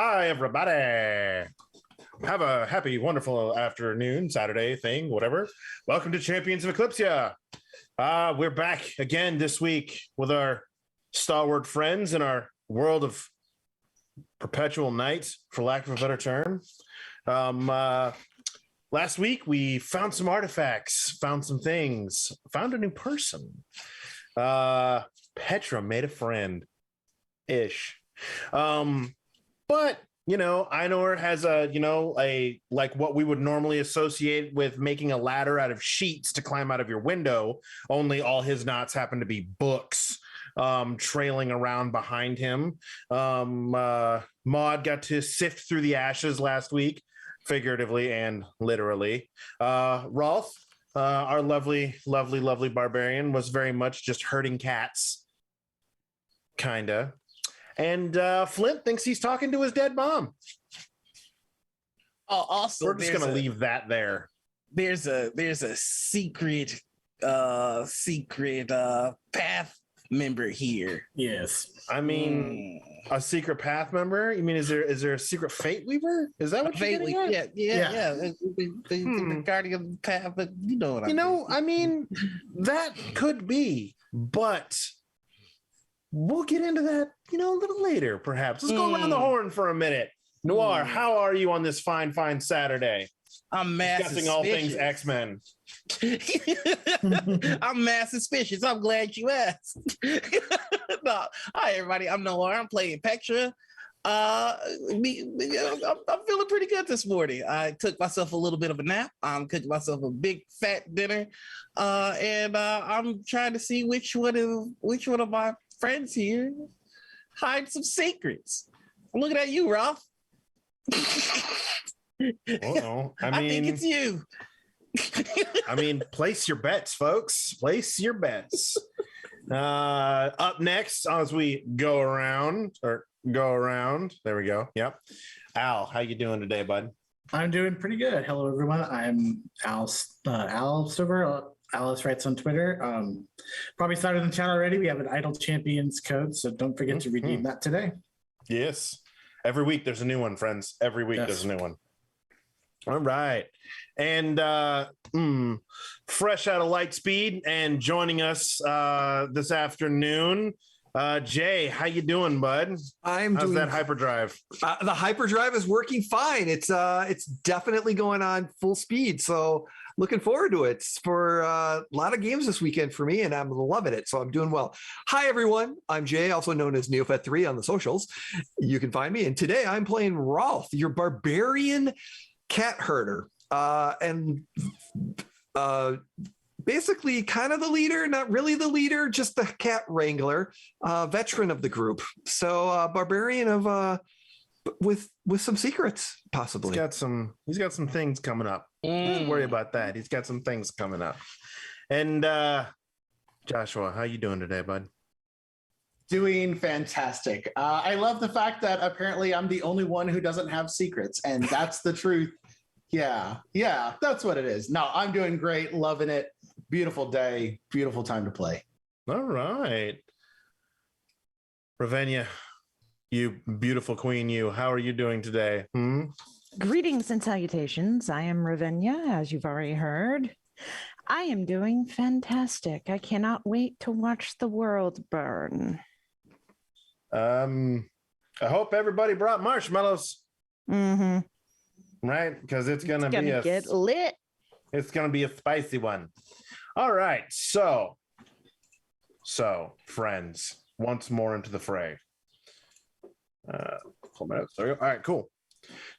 Hi, everybody. Have a happy, wonderful afternoon, Saturday thing, whatever. Welcome to Champions of Eclypsia. We're back again this week with our stalwart friends in our world of perpetual night, for lack of a better term. Last week, we found some artifacts, found some things, found a new person. Petra made a friend-ish. But Einor has a like what we would normally associate with making a ladder out of sheets to climb out of your window, only all his knots happen to be books trailing around behind him. Maud got to sift through the ashes last week, figuratively and literally. Rolf, our lovely barbarian, was very much just herding cats, kinda. And Flint thinks he's talking to his dead mom. Oh, also, we're just gonna leave that there. There's a secret path member here. Yes, I mean a secret path member. You mean is there a secret fate weaver? Is that what you're getting at? Yeah. The guardian of the path, but you know what I mean, that could be, but we'll get into that, a little later, perhaps. Let's go around the horn for a minit. Noir, how are you on this fine I'm discussing all things X-Men? I'm mad suspicious. I'm glad you asked. No, hi everybody. I'm Noir. I'm playing Petra. I'm feeling pretty good this morning. I took myself a little bit of a nap. I'm cooking myself a big fat dinner, and I'm trying to see which one of my friends here hide some secrets. I'm looking at you, Ralph. Uh-oh. I think it's you. I mean, place your bets, folks. Place your bets. Up next, as we go around. There we go. Yep. Al, how you doing today, bud? I'm doing pretty good. Hello, everyone. I'm Al Stover. Alice writes on Twitter. Probably started in the chat already. We have an Idle Champions code, so don't forget to redeem that today. Yes. Every week there's a new one, friends. Every week there's a new one. All right. And fresh out of Lightspeed and joining us this afternoon, Jay, how you doing, bud? How's that hyperdrive? The hyperdrive is working fine. It's definitely going on full speed. So looking forward to it. It's for a lot of games this weekend for me, and I'm loving it. So I'm doing well. Hi, everyone. I'm Jay, also known as Neopet3 on the socials. You can find me. And today I'm playing Rolf, your barbarian cat herder. Basically kind of the leader, not really the leader, just the cat wrangler, veteran of the group. So barbarian of with some secrets, possibly. He's got some things coming up. Don't worry about that. He's got some things coming up. And Joshua, how you doing today, bud? Doing fantastic. I love the fact that apparently I'm the only one who doesn't have secrets, and that's the truth. Yeah, that's what it is. No, I'm doing great, loving it. Beautiful day, beautiful time to play. All right. Ravenna, you beautiful queen, how are you doing today? Greetings and salutations. I am Ravenna, as you've already heard. I am doing fantastic. I cannot wait to watch the world burn. I hope everybody brought marshmallows. Mm-hmm. Right? Because it's gonna get lit. It's gonna be a spicy one. All right, so friends, once more into the fray. All right, cool.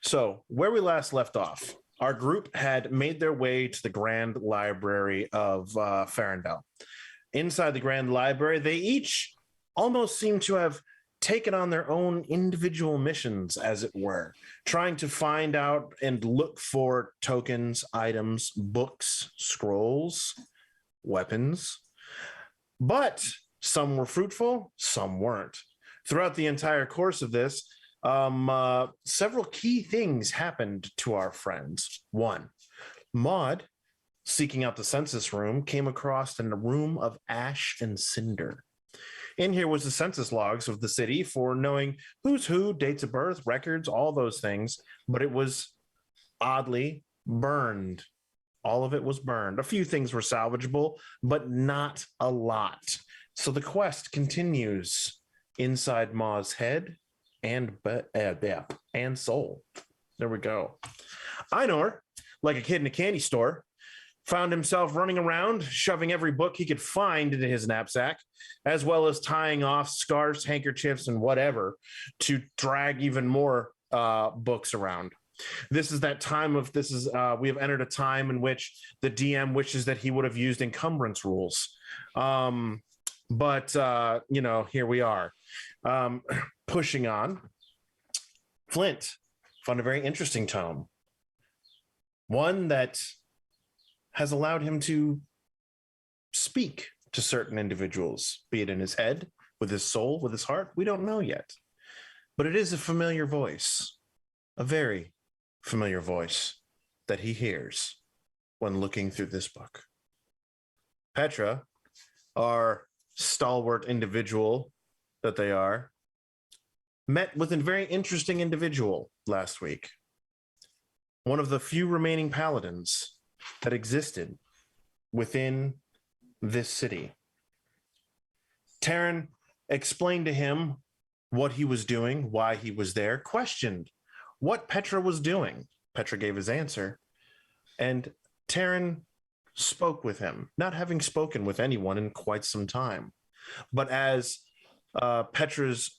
So where we last left off, our group had made their way to the Grand Library of Farendel. Inside the Grand Library, they each almost seem to have taken on their own individual missions, as it were, trying to find out and look for tokens, items, books, scrolls, weapons. But some were fruitful, some weren't. Throughout the entire course of this, several key things happened to our friends. One, Maud, seeking out the census room, came across in a room of ash and cinder. In here was the census logs of the city for knowing who's who, dates of birth, records, all those things. But it was oddly burned. All of it was burned. A few things were salvageable, but not a lot. So the quest continues inside Ma's head and soul. There we go. Einor, like a kid in a candy store, found himself running around, shoving every book he could find into his knapsack, as well as tying off scarves, handkerchiefs, and whatever to drag even more books around. This is that time of we have entered a time in which the DM wishes that he would have used encumbrance rules. But here we are. Pushing on. Flint found a very interesting tome. One that has allowed him to speak to certain individuals, be it in his head, with his soul, with his heart. We don't know yet. But it is a familiar voice, a very familiar voice that he hears when looking through this book. Petra, our stalwart individual that they are, met with a very interesting individual last week. One of the few remaining paladins that existed within this city. Taryn explained to him what he was doing, why he was there, questioned what Petra was doing. Petra gave his answer, and Taryn spoke with him, not having spoken with anyone in quite some time. But as Petra's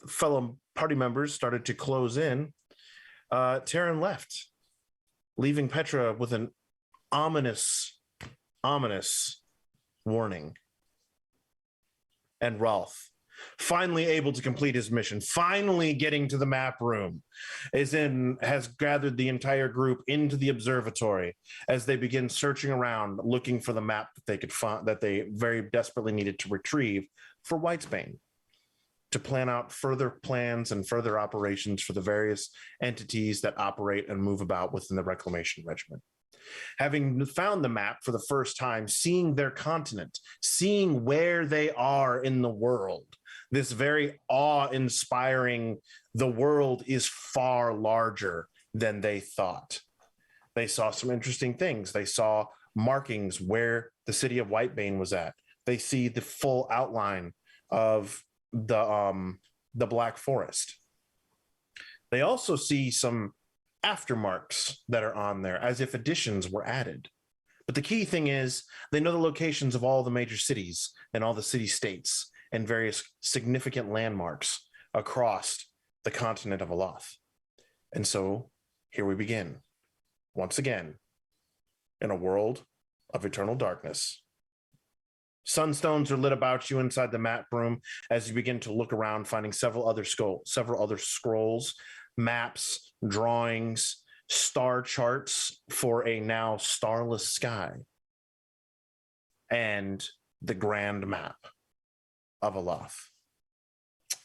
fellow party members started to close in, Taryn left, leaving Petra with an ominous warning. And Rolf, finally able to complete his mission, finally getting to the map room, has gathered the entire group into the observatory as they begin searching around, looking for the map that they could find, that they very desperately needed to retrieve for Whitesbane, to plan out further plans and further operations for the various entities that operate and move about within the Reclamation Regiment. Having found the map for the first time, seeing their continent, seeing where they are in the world, this very awe-inspiring, the world is far larger than they thought. They saw some interesting things. They saw markings where the city of Whitebane was at. They see the full outline of the Black Forest. They also see some aftermarks that are on there, as if additions were added. But the key thing is they know the locations of all the major cities and all the city-states and various significant landmarks across the continent of Aloth. And so here we begin, once again, in a world of eternal darkness. Sunstones are lit about you inside the map room as you begin to look around, finding several other scrolls, maps, drawings, star charts for a now starless sky, and the grand map of Aloth.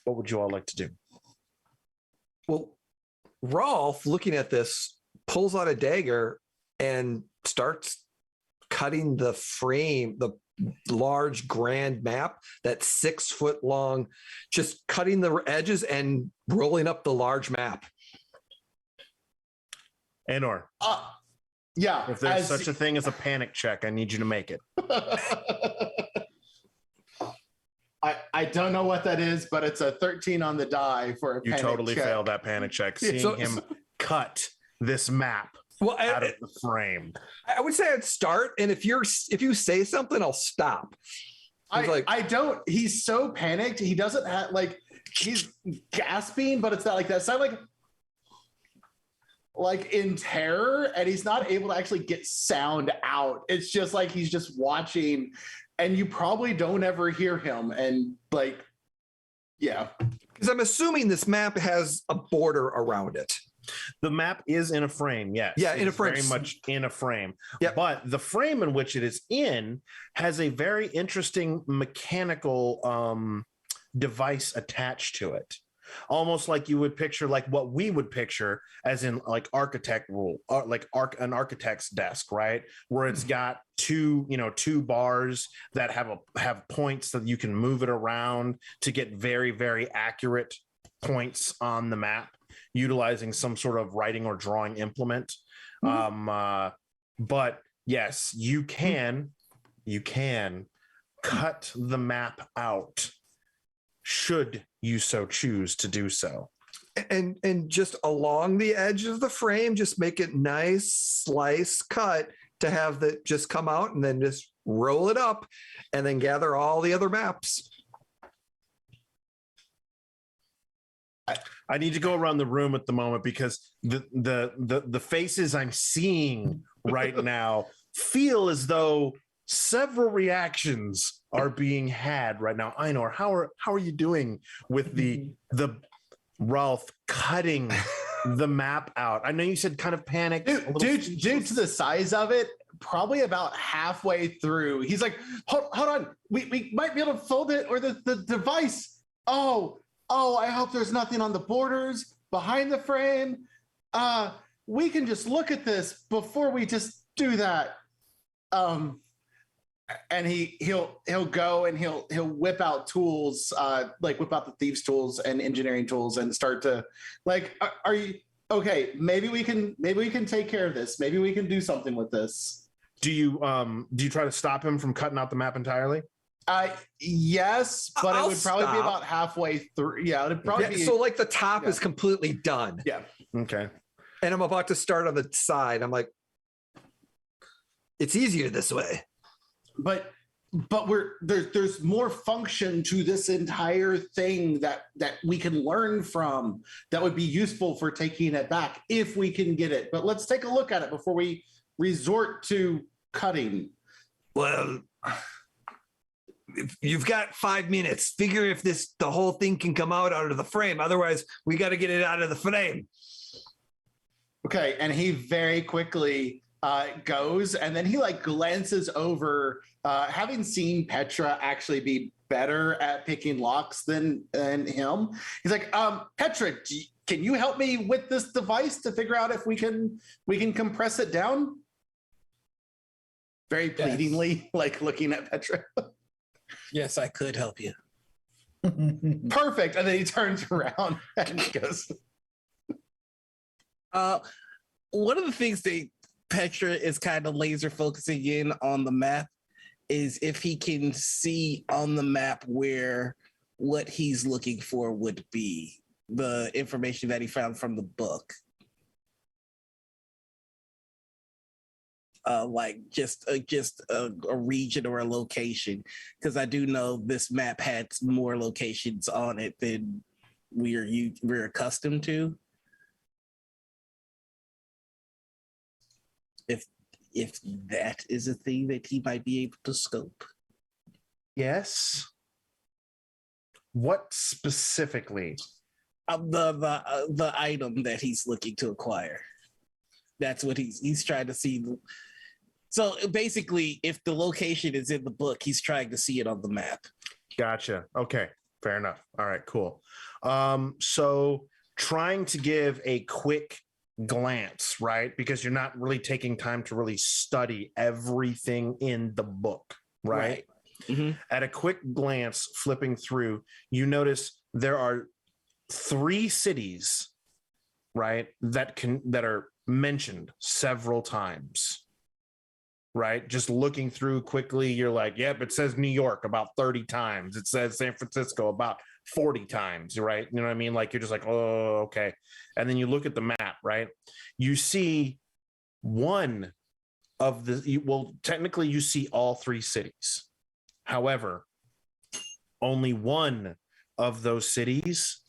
What would you all like to do? Well, Rolf, looking at this, pulls out a dagger and starts cutting the frame, the large grand map that's 6 foot long, just cutting the edges and rolling up the large map. Anor, yeah. if there's such a thing as a panic check, I need you to make it. I don't know what that is, but it's a 13 on the die for a panic check. You totally failed that panic check. Seeing him cut this map out of the frame. I would say I'd start, and if you say something, I'll stop. I don't. He's so panicked. He doesn't have he's gasping, but it's not like that. It's not like in terror, and he's not able to actually get sound out. It's just like he's just watching, and you probably don't ever hear him. And yeah, because I'm assuming this map has a border around it. The map is in a frame, yes. Yeah, in a frame. Very much in a frame. Yep. But the frame in which it is in has a very interesting mechanical device attached to it. almost like you would picture like what we would picture as in like architect rule, or like an architect's desk, right? Where it's got two bars that have points that you can move it around to get very, very accurate points on the map, utilizing some sort of writing or drawing implement. But yes, you can cut the map out should you so choose to do so. And just along the edge of the frame, just make it nice slice cut to have that just come out, and then just roll it up and then gather all the other maps. I need to go around the room at the moment because the faces I'm seeing right now feel as though several reactions are being had right now. Einor, how are you doing with the Ralph cutting the map out? I know you said kind of panicked. Due to the size of it, probably about halfway through, he's like, hold on, we might be able to fold it, or the device. Oh, I hope there's nothing on the borders behind the frame. We can just look at this before we just do that. And he'll go and he'll whip out tools, like whip out the thieves' tools and engineering tools, and start to like, are you okay? Maybe we can take care of this. Maybe we can do something with this. Do you try to stop him from cutting out the map entirely? Yes, but I'll it would probably stop. be about halfway through. Yeah, it'd probably be. So like the top is completely done. Yeah. Okay. And I'm about to start on the side. I'm like, it's easier this way. But there's more function to this entire thing that we can learn from that would be useful for taking it back if we can get it. But let's take a look at it before we resort to cutting. Well, if you've got 5 minutes. Figure if the whole thing can come out of the frame. Otherwise, we got to get it out of the frame. Okay, and he very quickly goes, and then he like glances over, having seen Petra actually be better at picking locks than him. He's like, Petra, can you help me with this device to figure out if we can compress it down? Very pleadingly, like looking at Petra. Yes, I could help you. Perfect. And then he turns around and he goes. One of the things that Petra is kind of laser focusing in on the map is if he can see on the map where what he's looking for would be, the information that he found from the book. Like just a region or a location, because I do know this map had more locations on it than we're accustomed to. If that is a thing that he might be able to scope. Yes. What specifically? The item that he's looking to acquire. That's what he's trying to see. So basically, if the location is in the book, he's trying to see it on the map. Gotcha. Okay. Fair enough. All right, cool. So trying to give a quick glance, right? Because you're not really taking time to really study everything in the book, right? Mm-hmm. At a quick glance, flipping through, you notice there are 3 cities, right, that are mentioned several times. Right? Just looking through quickly, you're like, yep, it says New York about 30 times. It says San Francisco about 40 times, right? You know what I mean? Like, you're just like, oh, okay. And then you look at the map, right? You see one of technically you see all 3 cities. However, only one of those cities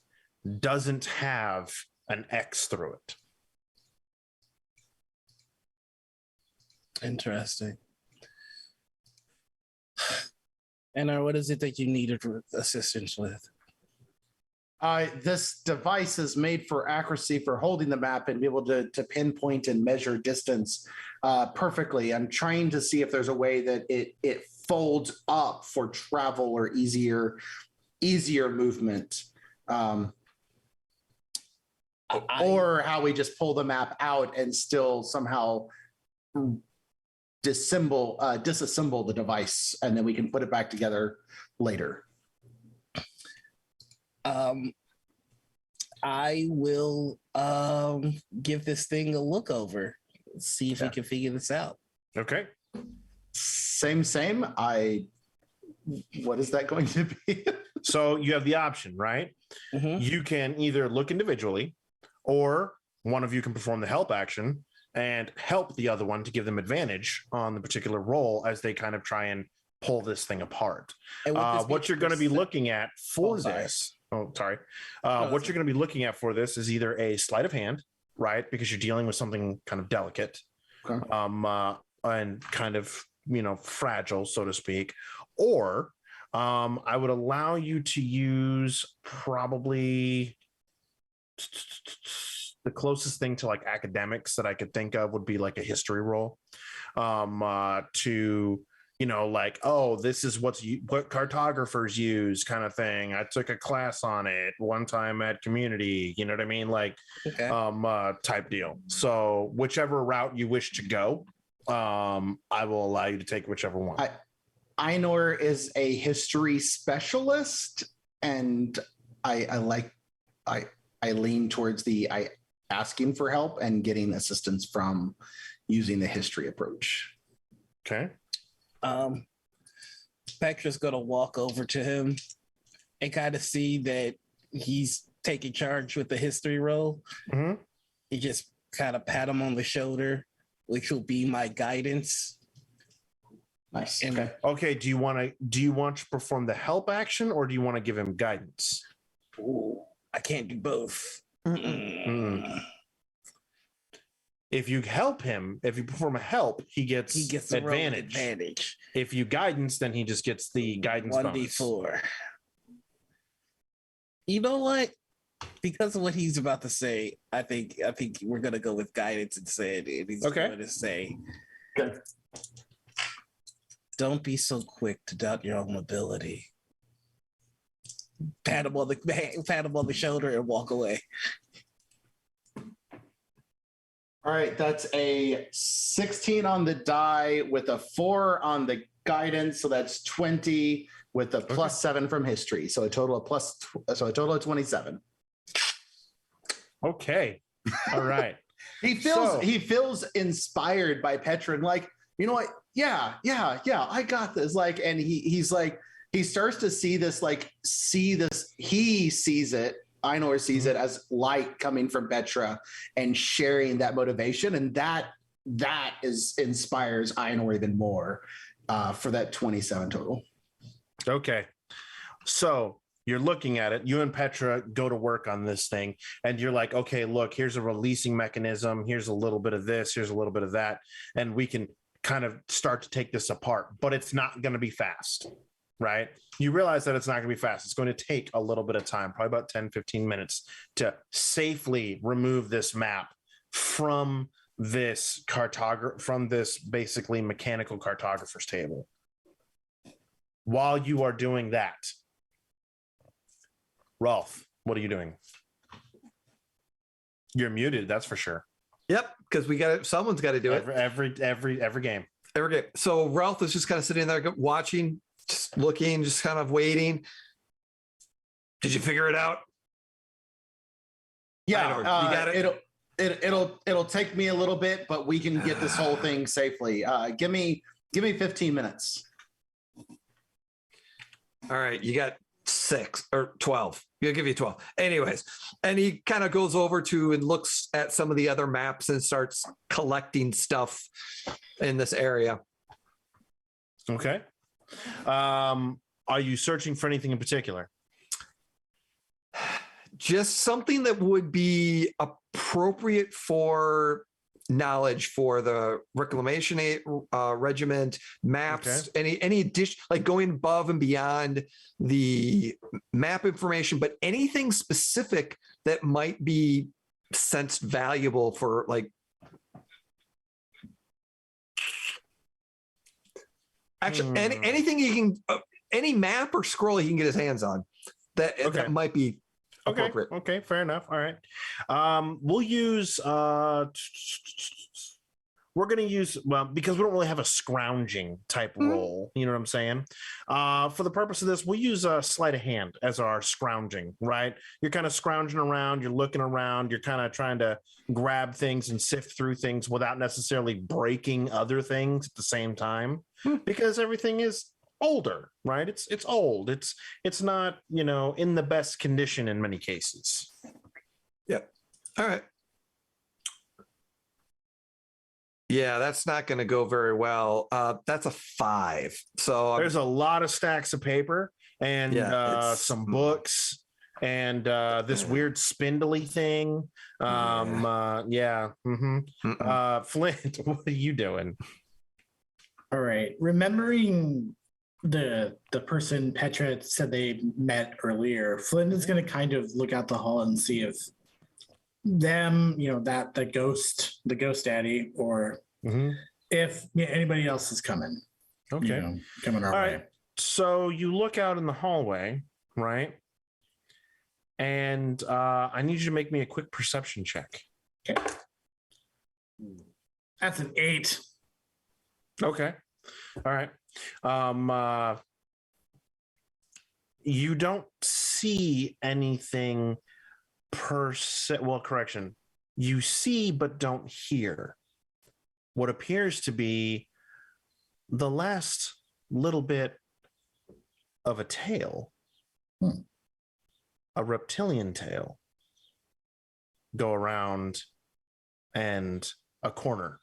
doesn't have an X through it. Interesting. And what is it that you needed assistance with? This device is made for accuracy, for holding the map and be able to pinpoint and measure distance perfectly. I'm trying to see if there's a way that it folds up for travel or easier movement. or how we just pull the map out and still somehow disassemble the device, and then we can put it back together later. I will give this thing a look over, see if we can figure this out. Okay. Same. What is that going to be? So you have the option, right? Mhm. You can either look individually, or one of you can perform the help action and help the other one to give them advantage on the particular roll as they kind of try and pull this thing apart. And would this be What you're going to be looking at for sorry. this, what that's you're going to be looking at for this is either a sleight of hand, right? Because you're dealing with something kind of delicate, Okay. and kind of, fragile, so to speak. Or I would allow you to use probably the closest thing to like academics that I could think of would be like a history roll, to, like, oh, this is what cartographers use, kind of thing. I took a class on it one time at community, you know what I mean? Like, type deal. So whichever route you wish to go, I will allow you to take whichever one. Einor is a history specialist, and I lean towards asking for help and getting assistance from using the history approach. Okay. Petra's gonna walk over to him and kind of see that he's taking charge with the history roll. Mm-hmm. You just kind of pat him on the shoulder, which will be my guidance. Nice. And Okay. Do you want to perform the help action, or do you want to give him guidance? I can't do both. If you help him, if you perform a help, he gets the advantage. If you guidance, then he just gets the guidance 1d4. You know what? Because of what he's about to say, I think we're gonna go with guidance instead. And he's going to say, "Don't be so quick to doubt your own ability." Pat him on the shoulder and walk away. All right, that's a 16 on the die with a 4 on the guidance, so that's 20 with a plus 7 from history, so a total of 27. Okay. All right. He feels inspired by Petra, and like, you know what? Yeah, I got this. Like, and he's like, he starts to see this. He sees it. Einor sees it as light coming from Petra and sharing that motivation, and that inspires Einor even more for that 27 total. Okay. So you're looking at it. You and Petra go to work on this thing, and you're like, okay, look, here's a releasing mechanism. Here's a little bit of this. Here's a little bit of that, and we can kind of start to take this apart. But it's not going to be fast. Right? You realize that it's not going to be fast. It's going to take a little bit of time, probably about 10, 15 minutes to safely remove this map from this basically mechanical cartographer's table. While you are doing that, Rolf, what are you doing? You're muted, that's for sure. Yep, because someone's got to do it. Every game. Every game. So Ralph is just kind of sitting there watching, just looking, just kind of waiting. Did you figure it out? Yeah, you got it. It'll take me a little bit, but we can get this whole thing safely. Give me 15 minutes. All right, you got 6 or 12. He'll give you 12. Anyways, and he kind of goes over to and looks at some of the other maps and starts collecting stuff in this area. Okay. Are you searching for anything in particular? Just something that would be appropriate for knowledge for the reclamation regiment maps. Okay. Any addition, like going above and beyond the map information, but anything specific that might be sensed valuable for like. Actually, anything he can, any map or scroll he can get his hands on, that might be Okay. appropriate. Okay. Fair enough. All right. We'll use. We're going to use, well, because we don't really have a scrounging type roll. You know what I'm saying? For the purpose of this, we'll use a sleight of hand as our scrounging, right? You're kind of scrounging around, you're looking around, you're kind of trying to grab things and sift through things without necessarily breaking other things at the same time, because everything is older, right? It's old. It's not, in the best condition in many cases. Yep. All right. Yeah, that's not going to go very well. That's a 5. So There's a lot of stacks of paper and some books and this weird spindly thing. Yeah. Flint, what are you doing? All right. Remembering the person Petra said they met earlier, Flynn is going to kind of look out the hall and see if them, that the ghost daddy, or if anybody else is coming. Okay. Coming our All way. right. So you look out in the hallway, right? And I need you to make me a quick perception check. Okay. That's an 8. Okay. All right. You don't see anything per se. Well, correction. You see, but don't hear what appears to be the last little bit of a tail, a reptilian tail, go around and a corner.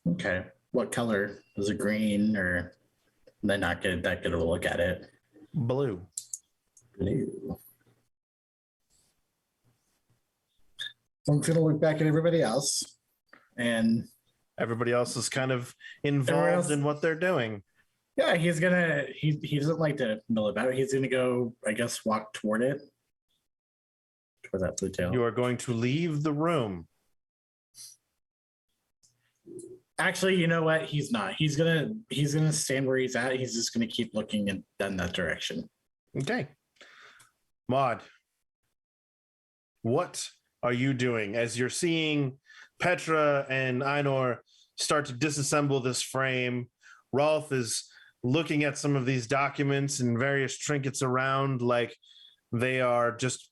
Okay. What color? Is it green, or they're not good that good of a look at it? Blue. Blue. I'm going to look back at everybody else, and everybody else is kind of involved in what they're doing. Yeah, he doesn't like to mill about it. He's gonna go, I guess, walk toward it. Toward that blue tail. You are going to leave the room. Actually, you know what? He's not. He's gonna stand where he's at. He's just gonna keep looking in that direction. Okay. Maud, what are you doing as you're seeing Petra and Einor start to disassemble this frame? Rolf is looking at some of these documents and various trinkets around like they are just,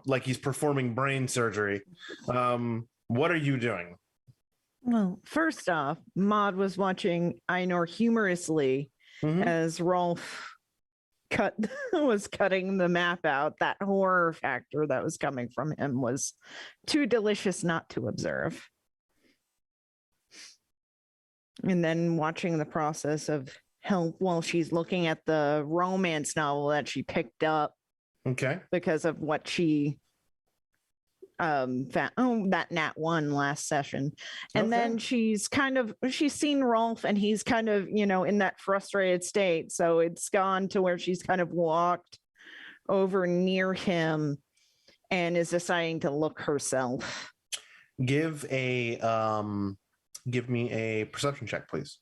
like he's performing brain surgery. What are you doing? Well, first off, Maud was watching Einor humorously as Rolf was cutting the map out. That horror factor that was coming from him was too delicious not to observe. And then watching the process of help while she's looking at the romance novel that she picked up. Okay. Because of what she found, that Nat 1 last session. And then she's seen Rolf and he's kind of, in that frustrated state. So it's gone to where she's kind of walked over near him and is deciding to look herself. Give me a perception check, please.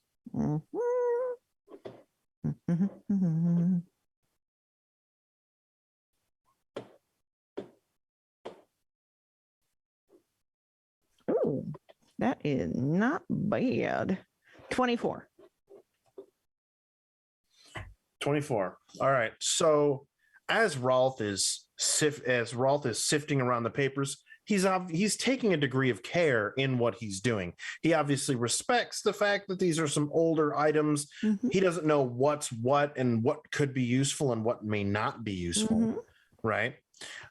Ooh, that is not bad. 24. 24. All right. So as Rolf is sifting around the papers, he's taking a degree of care in what he's doing. He obviously respects the fact that these are some older items. He doesn't know what's what and what could be useful and what may not be useful, right?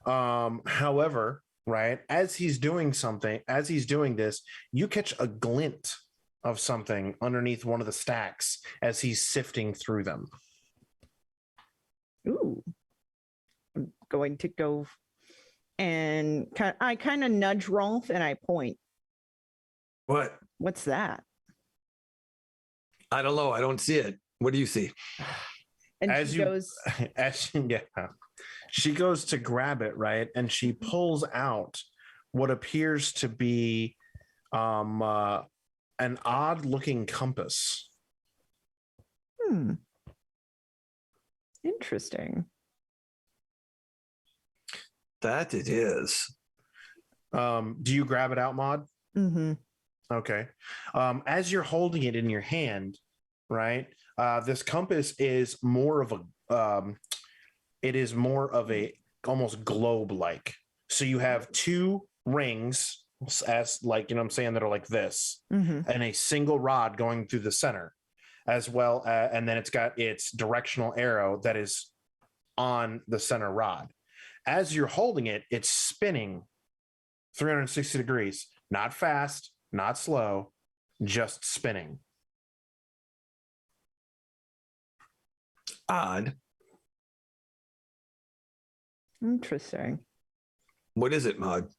However, right, as he's doing this, you catch a glint of something underneath one of the stacks as he's sifting through them. Ooh. I'm going to go and I kind of nudge Rolf and I point. What? What's that? I don't know. I don't see it. What do you see? And she goes to grab it, right? And she pulls out what appears to be an odd looking compass. Interesting. That it is. Do you grab it out, Maud? Mm-hmm. Okay. As you're holding it in your hand, right? This compass is more of a almost globe-like. So you have two rings, as like, you know what I'm saying, that are like this, Mm-hmm. and a single rod going through the center, as well, and then it's got its directional arrow that is on the center rod. As you're holding it, it's spinning 360 degrees, not fast, not slow, just spinning. Odd. Interesting. What is it, Maud?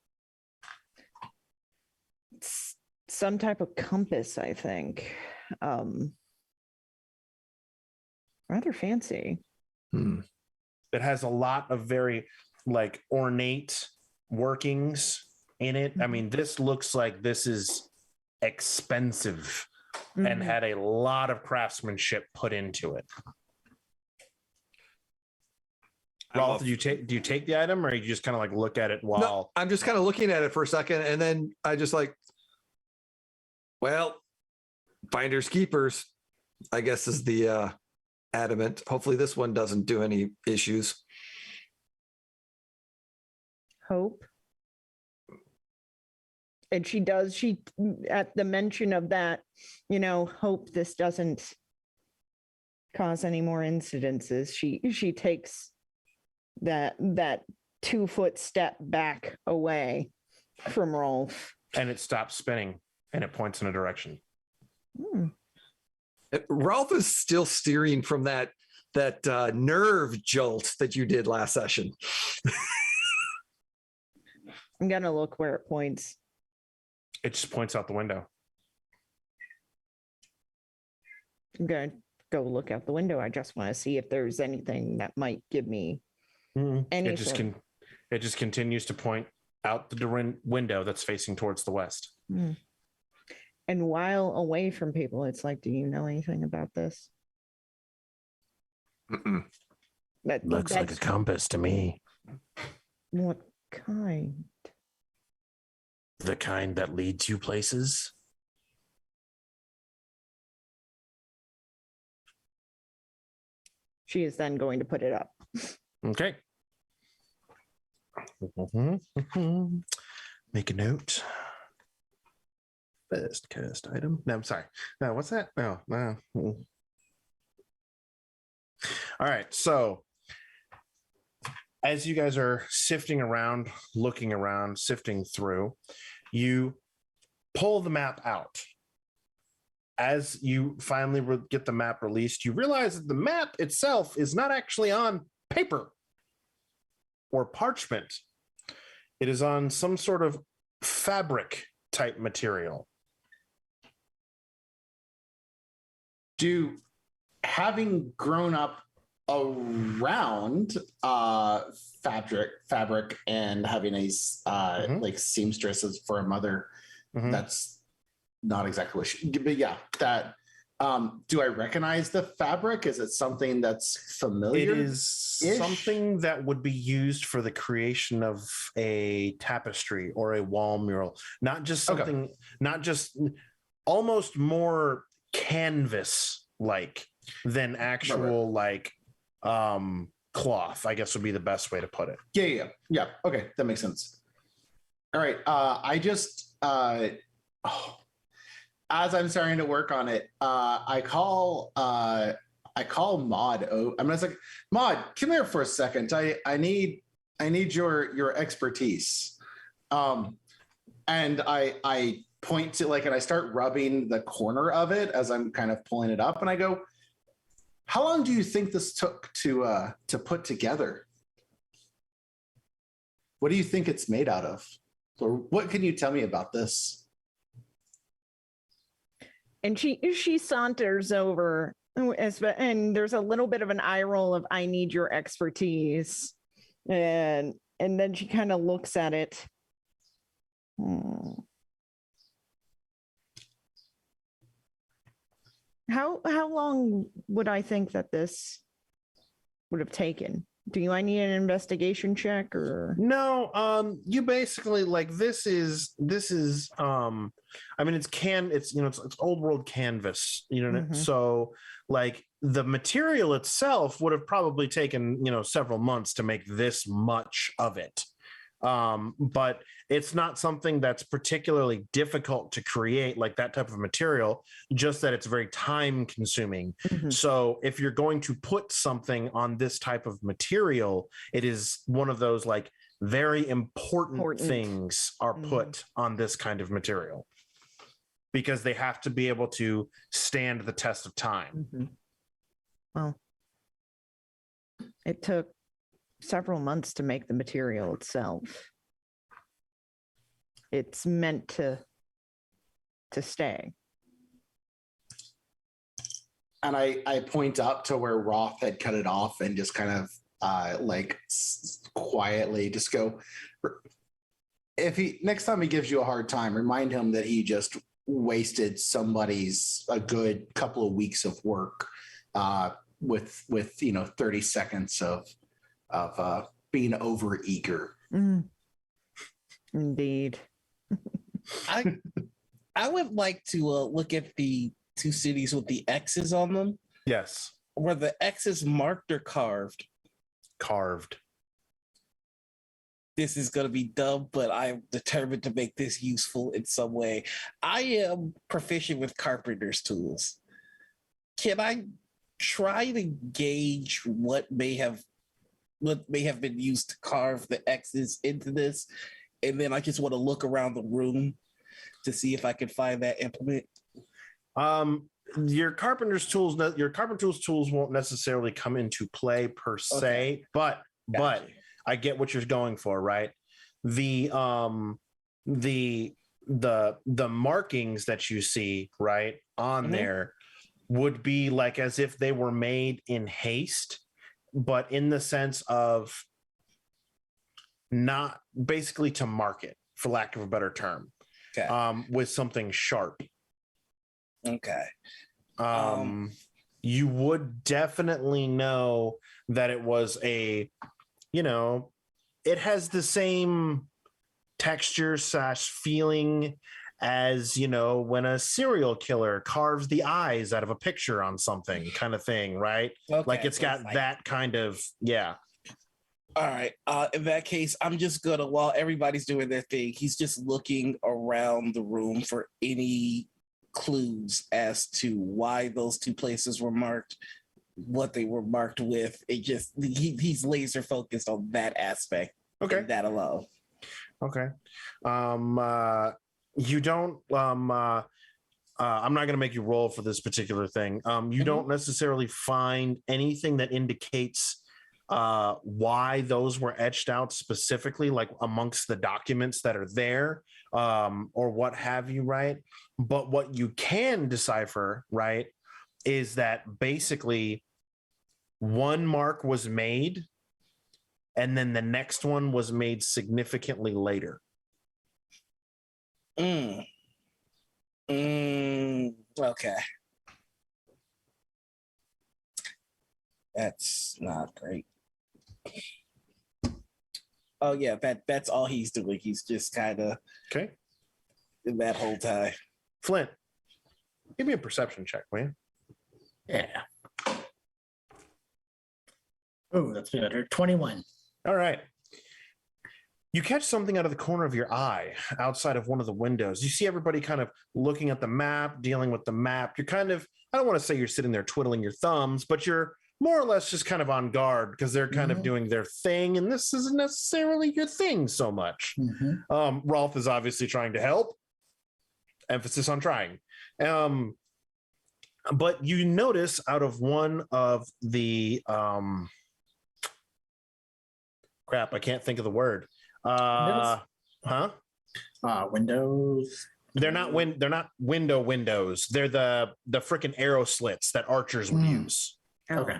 It's some type of compass, I think. Rather fancy. It has a lot of very like ornate workings in it. I mean, this looks like this is expensive and had a lot of craftsmanship put into it. Rolf, do you take the item, or you just kind of like look at it while? No, I'm just kind of looking at it for a second, and then I just like, well, finders keepers, I guess is the adamant. Hopefully this one doesn't do any issues. Hope. And she at the mention of that, hope this doesn't cause any more incidences. She takes that 2-foot step back away from Rolf. And it stops spinning and it points in a direction. Ralph is still steering from that nerve jolt that you did last session. I'm gonna look where it points. It just points out the window. I'm gonna go look out the window. I just want to see if there's anything that might give me any. It just continues to point out the window that's facing towards the west. And while away from people, it's like, do you know anything about this? That looks like a compass to me. What kind? The kind that leads you places. She is then going to put it up. Okay. Make a note. Best cast item. No, I'm sorry. No, what's that? No. All right. So as you guys are sifting around, looking around, sifting through, you pull the map out. As you finally get the map released, you realize that the map itself is not actually on paper or parchment. It is on some sort of fabric type material. Having grown up around fabric and having a like seamstresses for a mother, that's not exactly what she, but yeah, that do I recognize the fabric? Is it something that's familiar? It is something that would be used for the creation of a tapestry or a wall mural, not just something, not just almost more canvas like than actual like cloth, I guess would be the best way to put it. Yeah. Okay, that makes sense. All right. I just as I'm starting to work on it, I call Maud. I'm just like, Maud, come here for a second. I need your expertise. And I point to and I start rubbing the corner of it as I'm kind of pulling it up, and I go, how long do you think this took to put together? What do you think it's made out of? Or what can you tell me about this? And she saunters over, and there's a little bit of an eye roll of, I need your expertise. And then she kind of looks at it. How long would I think that this would have taken? Do I need an investigation check or No, you basically like this is I mean it's old world canvas, so like the material itself would have probably taken, several months to make this much of it. But it's not something that's particularly difficult to create, like that type of material, just that it's very time consuming. So if you're going to put something on this type of material, it is one of those like very important things are put on this kind of material because they have to be able to stand the test of time. Well, it took several months to make the material itself. It's meant to stay. And I point up to where Roth had cut it off and just kind of quietly just go, if he next time he gives you a hard time, remind him that he just wasted a good couple of weeks of work with 30 seconds of being over eager. Indeed. I would like to look at the two cities with the X's on them. Yes. Were the X's marked or carved? Carved. This is going to be dumb, but I'm determined to make this useful in some way. I am proficient with carpenter's tools. Can I try to gauge what may have been used to carve the X's into this? And then I just want to look around the room to see if I can find that implement. Your carpenter's tools won't necessarily come into play per se, but I get what you're going for, right? The markings that you see right on there would be like as if they were made in haste, but in the sense of not basically to market, for lack of a better term, with something sharp. Okay. You would definitely know that it was it has the same texture / feeling as, when a serial killer carves the eyes out of a picture on something kind of thing, right? Okay, like it's got that kind of, All right. In that case, I'm just gonna, while everybody's doing their thing, he's just looking around the room for any clues as to why those two places were marked, what they were marked with. He's laser focused on that aspect. Okay. That alone. Okay. You don't. I'm not going to make you roll for this particular thing. You don't necessarily find anything that indicates why those were etched out specifically, like amongst the documents that are there, or what have you, right? But what you can decipher, right, is that basically one mark was made and then the next one was made significantly later. Okay. That's not great. Oh yeah, that's all he's doing. He's just kind of okay in that whole time. Flint, give me a perception check, will you? Yeah. Oh, that's better. 21. All right. You catch something out of the corner of your eye outside of one of the windows. You see everybody kind of looking at the map, dealing with the map. You're kind of, I don't want to say you're sitting there twiddling your thumbs, but you're more or less just kind of on guard because they're kind of doing their thing, and this isn't necessarily your thing so much. Rolf is obviously trying to help. Emphasis on trying. But you notice out of one of the crap, I can't think of the word. Windows. They're not windows. They're the freaking arrow slits that archers would use. Okay.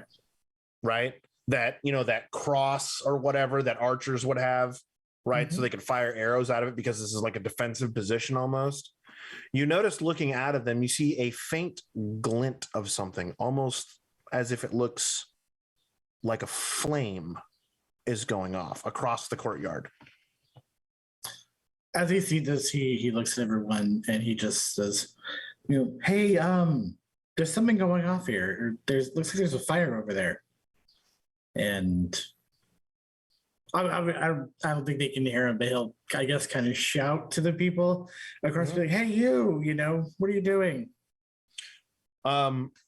Right? That, that cross or whatever that archers would have, right? So they could fire arrows out of it because this is like a defensive position almost. You notice looking out of them, you see a faint glint of something, almost as if it looks like a flame is going off across the courtyard. As he sees this, he looks at everyone and he just says, hey, there's something going off here. Looks like there's a fire over there. And I don't think they can hear him, but he'll, I guess, kind of shout to the people across, like, hey, you, what are you doing?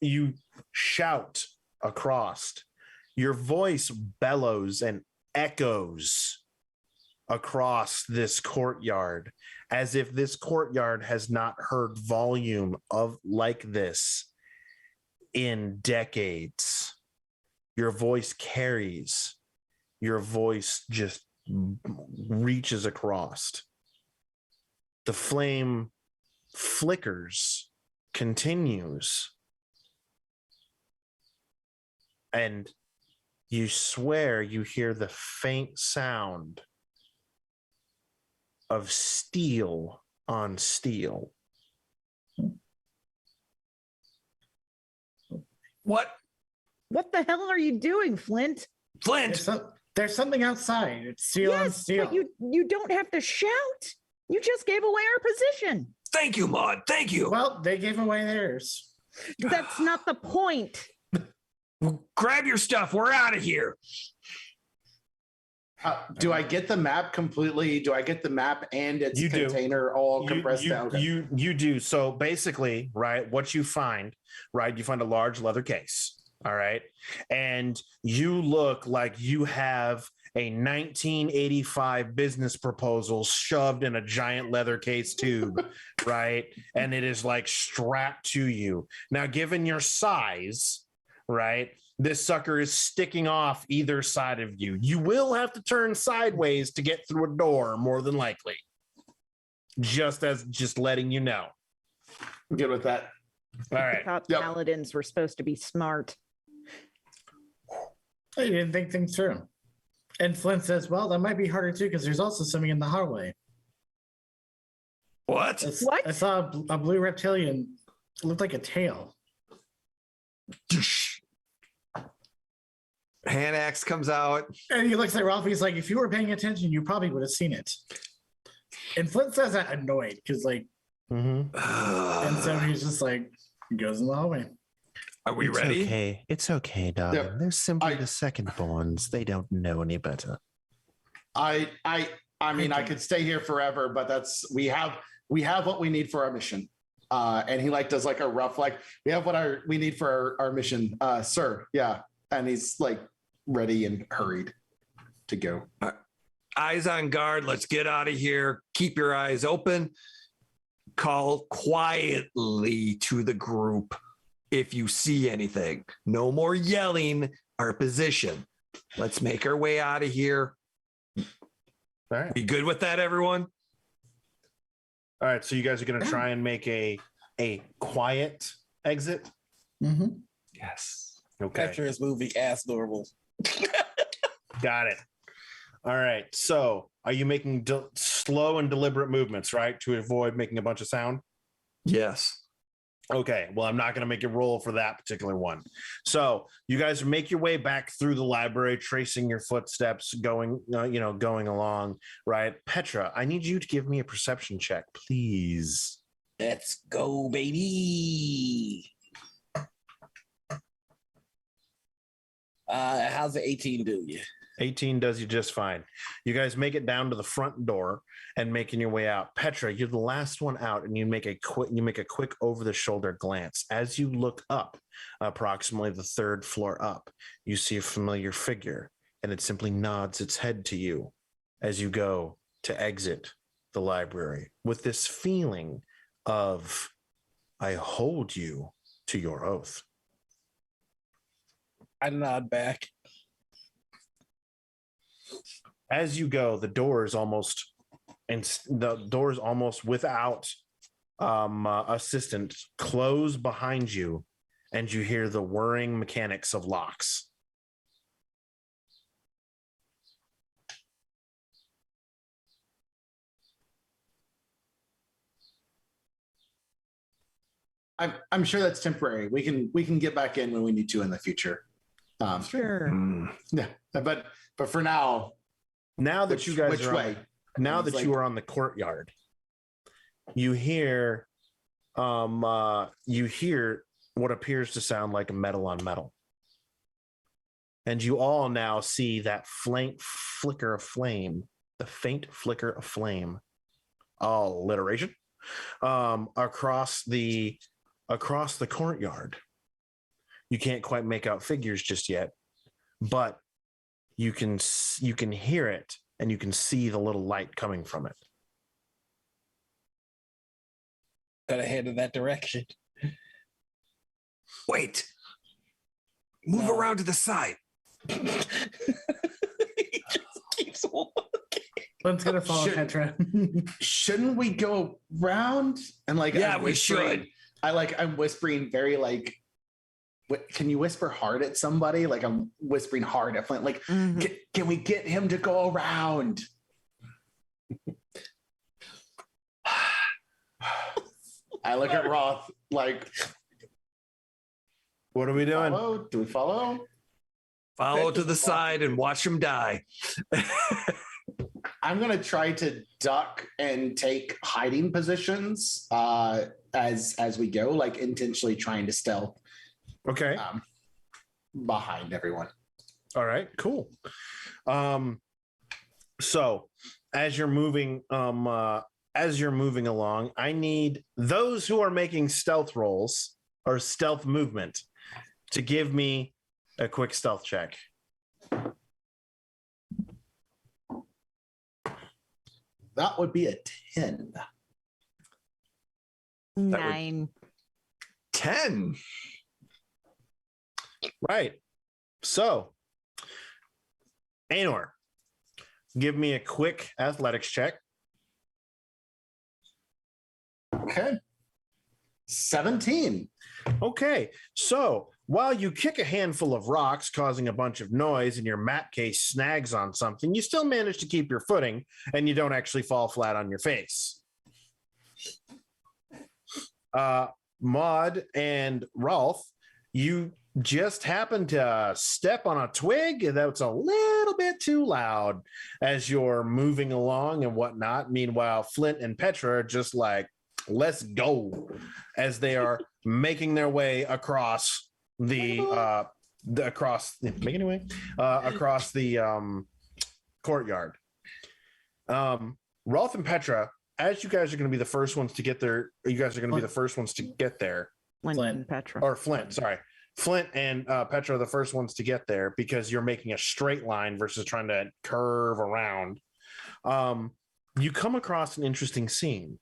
You shout across. Your voice bellows and echoes across this courtyard as if this courtyard has not heard volume of like this in decades. Your voice carries. Your voice just reaches across. The flame flickers, continues. And you swear you hear the faint sound of steel on steel. What? What the hell are you doing, Flint? Flint! There's something outside. It's steel on steel. But you don't have to shout. You just gave away our position. Thank you, Maud. Thank you. Well, they gave away theirs. That's not the point. Grab your stuff. We're out of here. Do I get the map completely? Do I get the map and its You do. container all compressed down? Okay. You do. So basically, right, what you find, right, you find a large leather case. All right. And you look like you have a 1985 business proposal shoved in a giant leather case tube, right? And it is like strapped to you. Now, given your size, right, this sucker is sticking off either side of you. You will have to turn sideways to get through a door, more than likely. Just letting you know. I'm good with that. All I right. thought Yep. paladins were supposed to be smart. They didn't think things through. And Flint says, well, that might be harder too, because there's also something in the hallway. What? What? I saw a blue reptilian. It looked like a tail. Hand axe comes out. And he looks at Ralph. He's like, if you were paying attention, you probably would have seen it. And Flint says that annoyed because, like, and so he's just like, he goes in the hallway. Are we ready? Okay. It's okay, darling. Yeah. They're simply I- the second borns. They don't know any better. I mean, I could stay here forever, but we have what we need for our mission. And he like does like a rough, like, we have what we need for our mission, sir. Yeah. And he's like ready and hurried to go. Eyes on guard. Let's get out of here. Keep your eyes open. Call quietly to the group if you see anything. No more yelling our position. Let's make our way out of here. All right. Be good with that, everyone? All right. So you guys are going to try and make a quiet exit. Mm-hmm. Yes. Okay. Picture is moving as normal. Got it. All right. So are you making slow and deliberate movements, right, to avoid making a bunch of sound? Yes. Okay. Well, I'm not going to make a roll for that particular one. So you guys make your way back through the library, tracing your footsteps, going along, right? Petra, I need you to give me a perception check, please. Let's go, baby. How's the 18 do you? 18 does you just fine. You guys make it down to the front door and making your way out. Petra, you're the last one out, and you make a quick over the shoulder glance. As you look up, approximately the third floor up, you see a familiar figure, and it simply nods its head to you as you go to exit the library with this feeling of, I hold you to your oath. I nod back. As you go, the doors almost without assistance close behind you, and you hear the whirring mechanics of locks. I'm sure that's temporary. We can get back in when we need to in the future. Sure. Yeah, but for now, Now that which, you guys which are way? now It's that you like- are on the courtyard, you hear what appears to sound like metal on metal. And you all now see that flicker of flame, the faint flicker of flame. Alliteration. Across the courtyard. You can't quite make out figures just yet, but you can hear it and you can see the little light coming from it. Gotta head in that direction. Wait. Move No. around to the side. He just keeps walking. Let's gonna follow Petra. Shouldn't we go round and like? Yeah, I'm we whispering- should. I'm whispering very like. Can you whisper hard at somebody? Like I'm whispering hard at Flint. Like, Mhm. can we get him to go around? I look at Roth like, What are we doing? follow? Do we follow? Follow to the side and watch him die. I'm gonna try to duck and take hiding positions as we go, like intentionally trying to stealth Okay. behind everyone. All right, cool. So as you're moving along, I need those who are making stealth rolls or stealth movement to give me a quick stealth check. That would be a 10. 9. 10. Right. So, Anor, give me a quick athletics check. Okay. 17. Okay. So, while you kick a handful of rocks, causing a bunch of noise, and your map case snags on something, you still manage to keep your footing and you don't actually fall flat on your face. Maud and Rolf, you just happen to step on a twig that's a little bit too loud as you're moving along and whatnot. Meanwhile, Flint and Petra are just like, let's go, as they are making their way across the courtyard. Rolf and Petra, as you guys are going to be the first ones to get there, Flint and Petra. or Flint, sorry. Flint and Petra are the first ones to get there because you're making a straight line versus trying to curve around. You come across an interesting scene.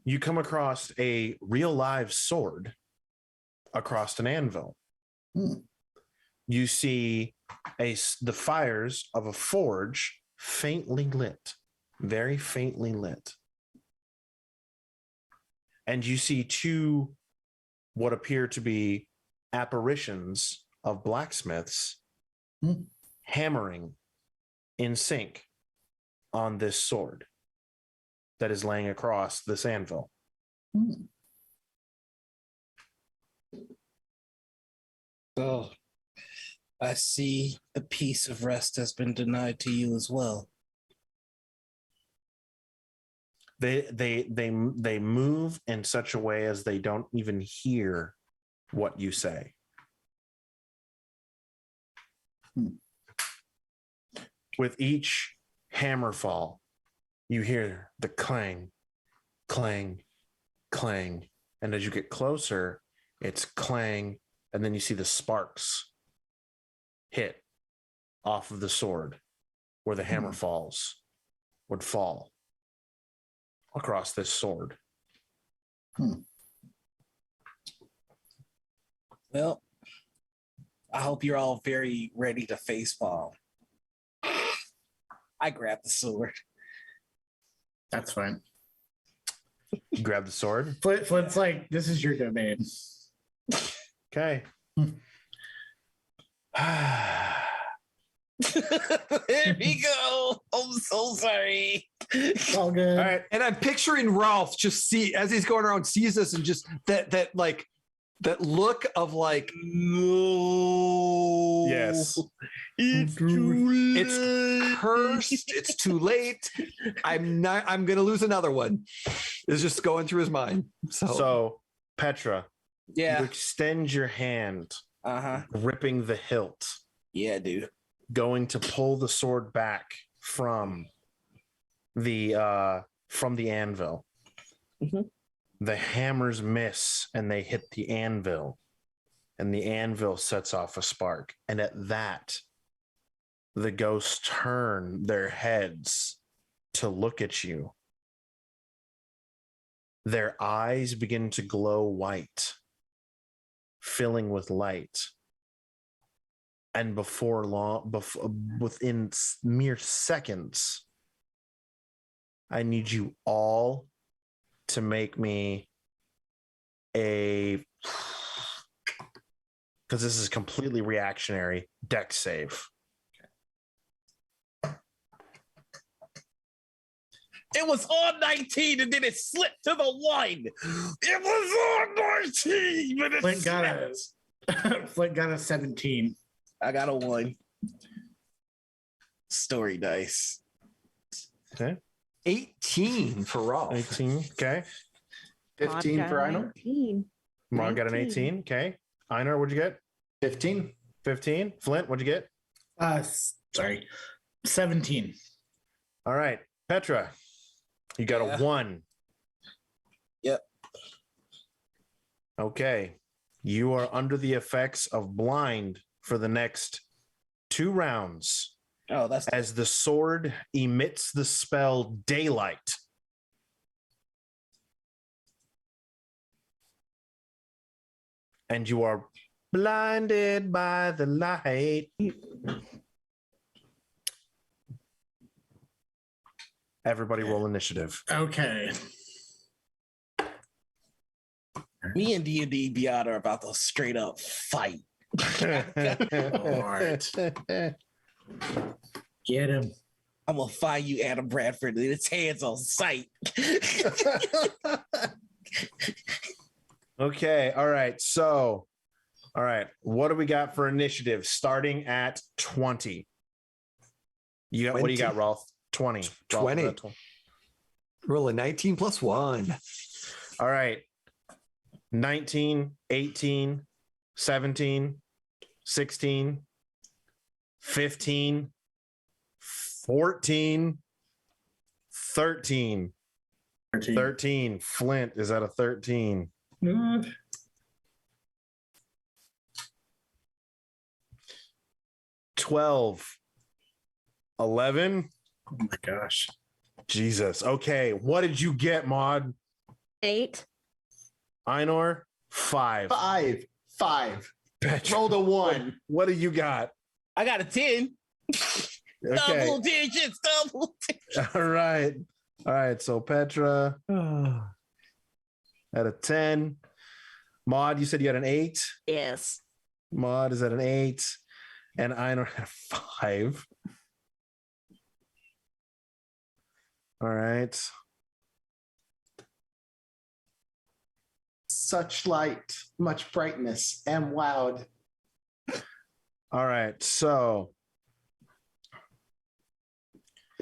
You come across a real live sword across an anvil. You see the fires of a forge faintly lit, very faintly lit. And you see two what appear to be apparitions of blacksmiths hammering in sync on this sword that is laying across this anvil. So I see a piece of rest has been denied to you as well. They move in such a way as they don't even hear what you say. With each hammer fall, you hear the clang, clang, clang. And as you get closer, it's clang. And then you see the sparks hit off of the sword where the hammer would fall across this sword. Well, I hope you're all very ready to facepalm. I grab the sword. That's fine. You grab the sword. Flint's like, this is your domain. Okay. There we go. I'm so sorry. All good. All right. And I'm picturing Ralph just as he's going around, sees us and just that like That look of like, No. Yes. It's too late. it's cursed. It's too late. I'm going to lose another one. It's just going through his mind. So Petra, you Yeah. extend your hand, Uh-huh. gripping the hilt, Yeah, dude. going to pull the sword back from the anvil. Mhm. The hammers miss and they hit the anvil, and the anvil sets off a spark. And at that, the ghosts turn their heads to look at you. Their eyes begin to glow white, filling with light. And before long, within mere seconds, I need you all to make me because this is completely reactionary, dex save. It was on 19 and then it slipped to the 1. It was on 19, but it Flint got slipped. Flint got a 17. I got a 1. Story dice. Okay. 18 for Rolf. 18. Okay. 15 for Einar. 19. Mark got an 19. 18. Okay. Einar, what'd you get? 15. 15. Flint, what'd you get? Sorry, 17. All right. Petra, you got Yeah. a 1. Yep. Okay. You are under the effects of blind for the next 2 rounds Oh, that's as the sword emits the spell Daylight. And you are blinded by the light. Everybody roll initiative. Okay. me and D&D Beyond are about to straight up fight. All right. Get him. I'm gonna find you, Adam Bradford, and his hands on sight. Okay. All right. So, all right. What do we got for initiative? Starting at 20. You got what do you got, 20. Rolf? 20. 20. Roll a 19 plus 1. All right. 19, 18, 17, 16, 15, 14, 13. 13. Flint is at a 13. 12. 11. Oh my gosh. Jesus. Okay. What did you get, Maud? 8. Einar? 5. 5. Petra, Rolled a 1. what do you got? I got a 10. Okay. Double digits, double digits. All right. All right. So Petra at a 10. Maud, you said you had an 8. Yes. Maud is at an 8. And Einar at a 5. All right. Such light, much brightness, am loud. All right. So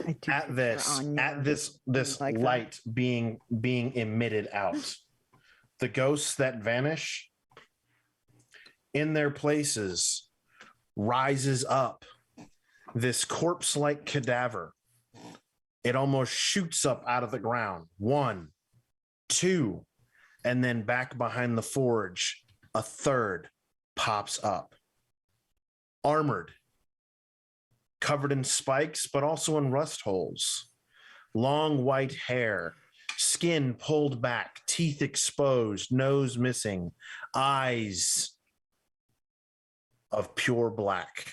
I do at this like that. light being emitted out, the ghosts that vanish in their places rises up this corpse-like cadaver. It almost shoots up out of the ground. 1, 2, and then back behind the forge, a third pops up. Armored, covered in spikes, but also in rust holes. Long white hair, skin pulled back, teeth exposed, nose missing, eyes of pure black.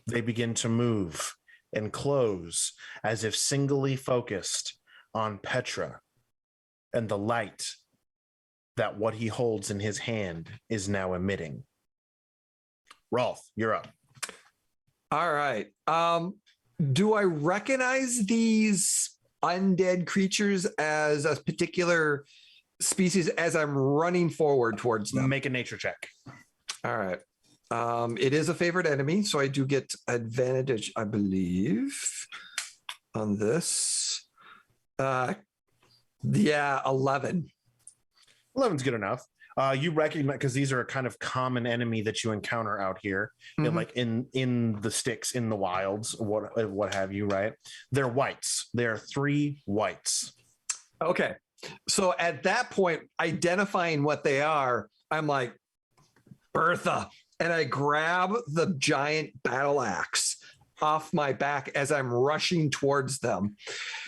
They begin to move and close as if singly focused on Petra and the light that what he holds in his hand is now emitting. Rolf, you're up. All right. Do I recognize these undead creatures as a particular species as I'm running forward towards them. Make a nature check. All right. It is a favorite enemy, so I do get advantage, I believe, on this. 11. 11's good enough. You recognize, because these are a kind of common enemy that you encounter out here, like in the sticks, in the wilds, what have you, right? They're whites. They are 3 whites. Okay. So at that point, identifying what they are, I'm like, Bertha. And I grab the giant battle axe off my back as I'm rushing towards them.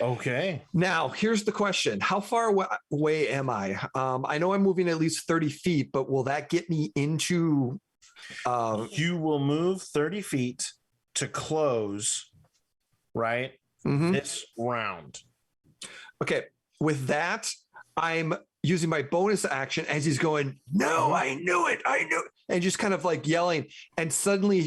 Okay. Now, here's the question. How far away am I? I know I'm moving at least 30 feet, but will that get me into... You will move 30 feet to close, right? This round. Okay. With that, I'm using my bonus action as he's going, no, I knew it. And just kind of like yelling. And suddenly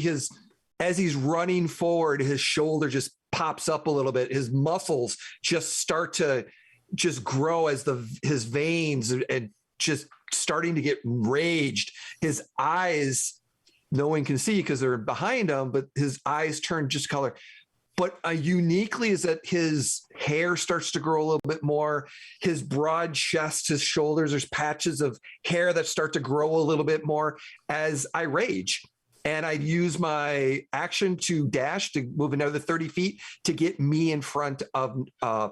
as he's running forward, his shoulder just pops up a little bit. His muscles just start to just grow as his veins and just starting to get enraged. His eyes, no one can see because they're behind him, but his eyes turn just color. But uniquely is that his hair starts to grow a little bit more. His broad chest, his shoulders, there's patches of hair that start to grow a little bit more as I rage. And I use my action to dash to move another 30 feet to get me in front of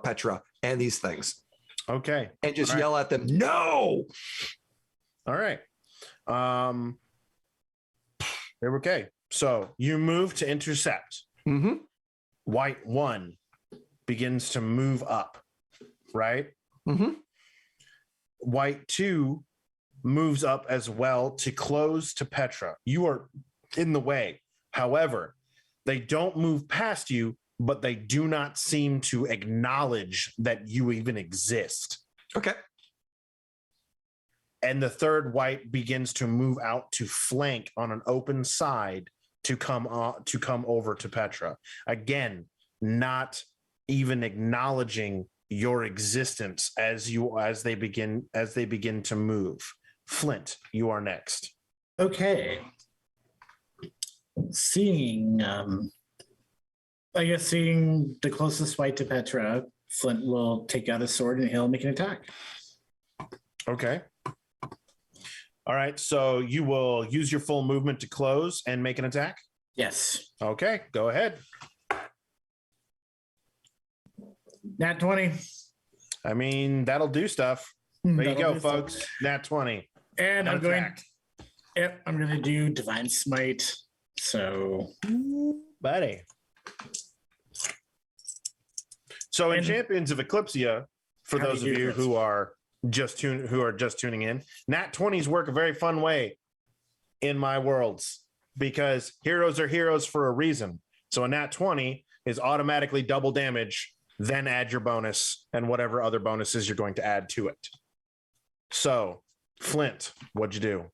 Petra and these things. Okay. And just yell at them, no! All right. Okay. So you move to intercept. White 1 begins to move up, right? White 2 moves up as well to close to Petra. You are in the way. However, they don't move past you, but they do not seem to acknowledge that you even exist. Okay. And the third white begins to move out to flank on an open side to come over to Petra. Again, not even acknowledging your existence as they begin to move. Flint, you are next. Okay. Seeing the closest white to Petra, Flint will take out his sword and he'll make an attack. Okay. All right, so you will use your full movement to close and make an attack? Yes. Okay, go ahead. Nat 20. I mean, that'll do stuff. There you go, folks. Nat 20. And I'm going to do Divine Smite. So, buddy. So in Champions of Eclypsia, for those of you who are just tuning in, Nat 20s work a very fun way in my worlds because heroes are heroes for a reason. So a Nat 20 is automatically double damage, then add your bonus and whatever other bonuses you're going to add to it. So, Flint, what'd you do?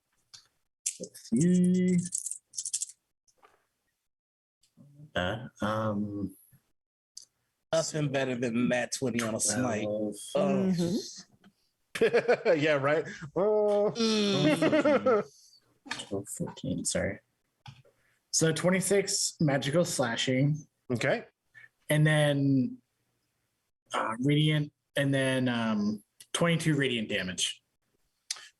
Let's see. Nothing better than Nat 20 on a smite. 12, yeah, right. 12, 14, sorry. So 26 magical slashing. Okay. And then radiant, and then 22 radiant damage.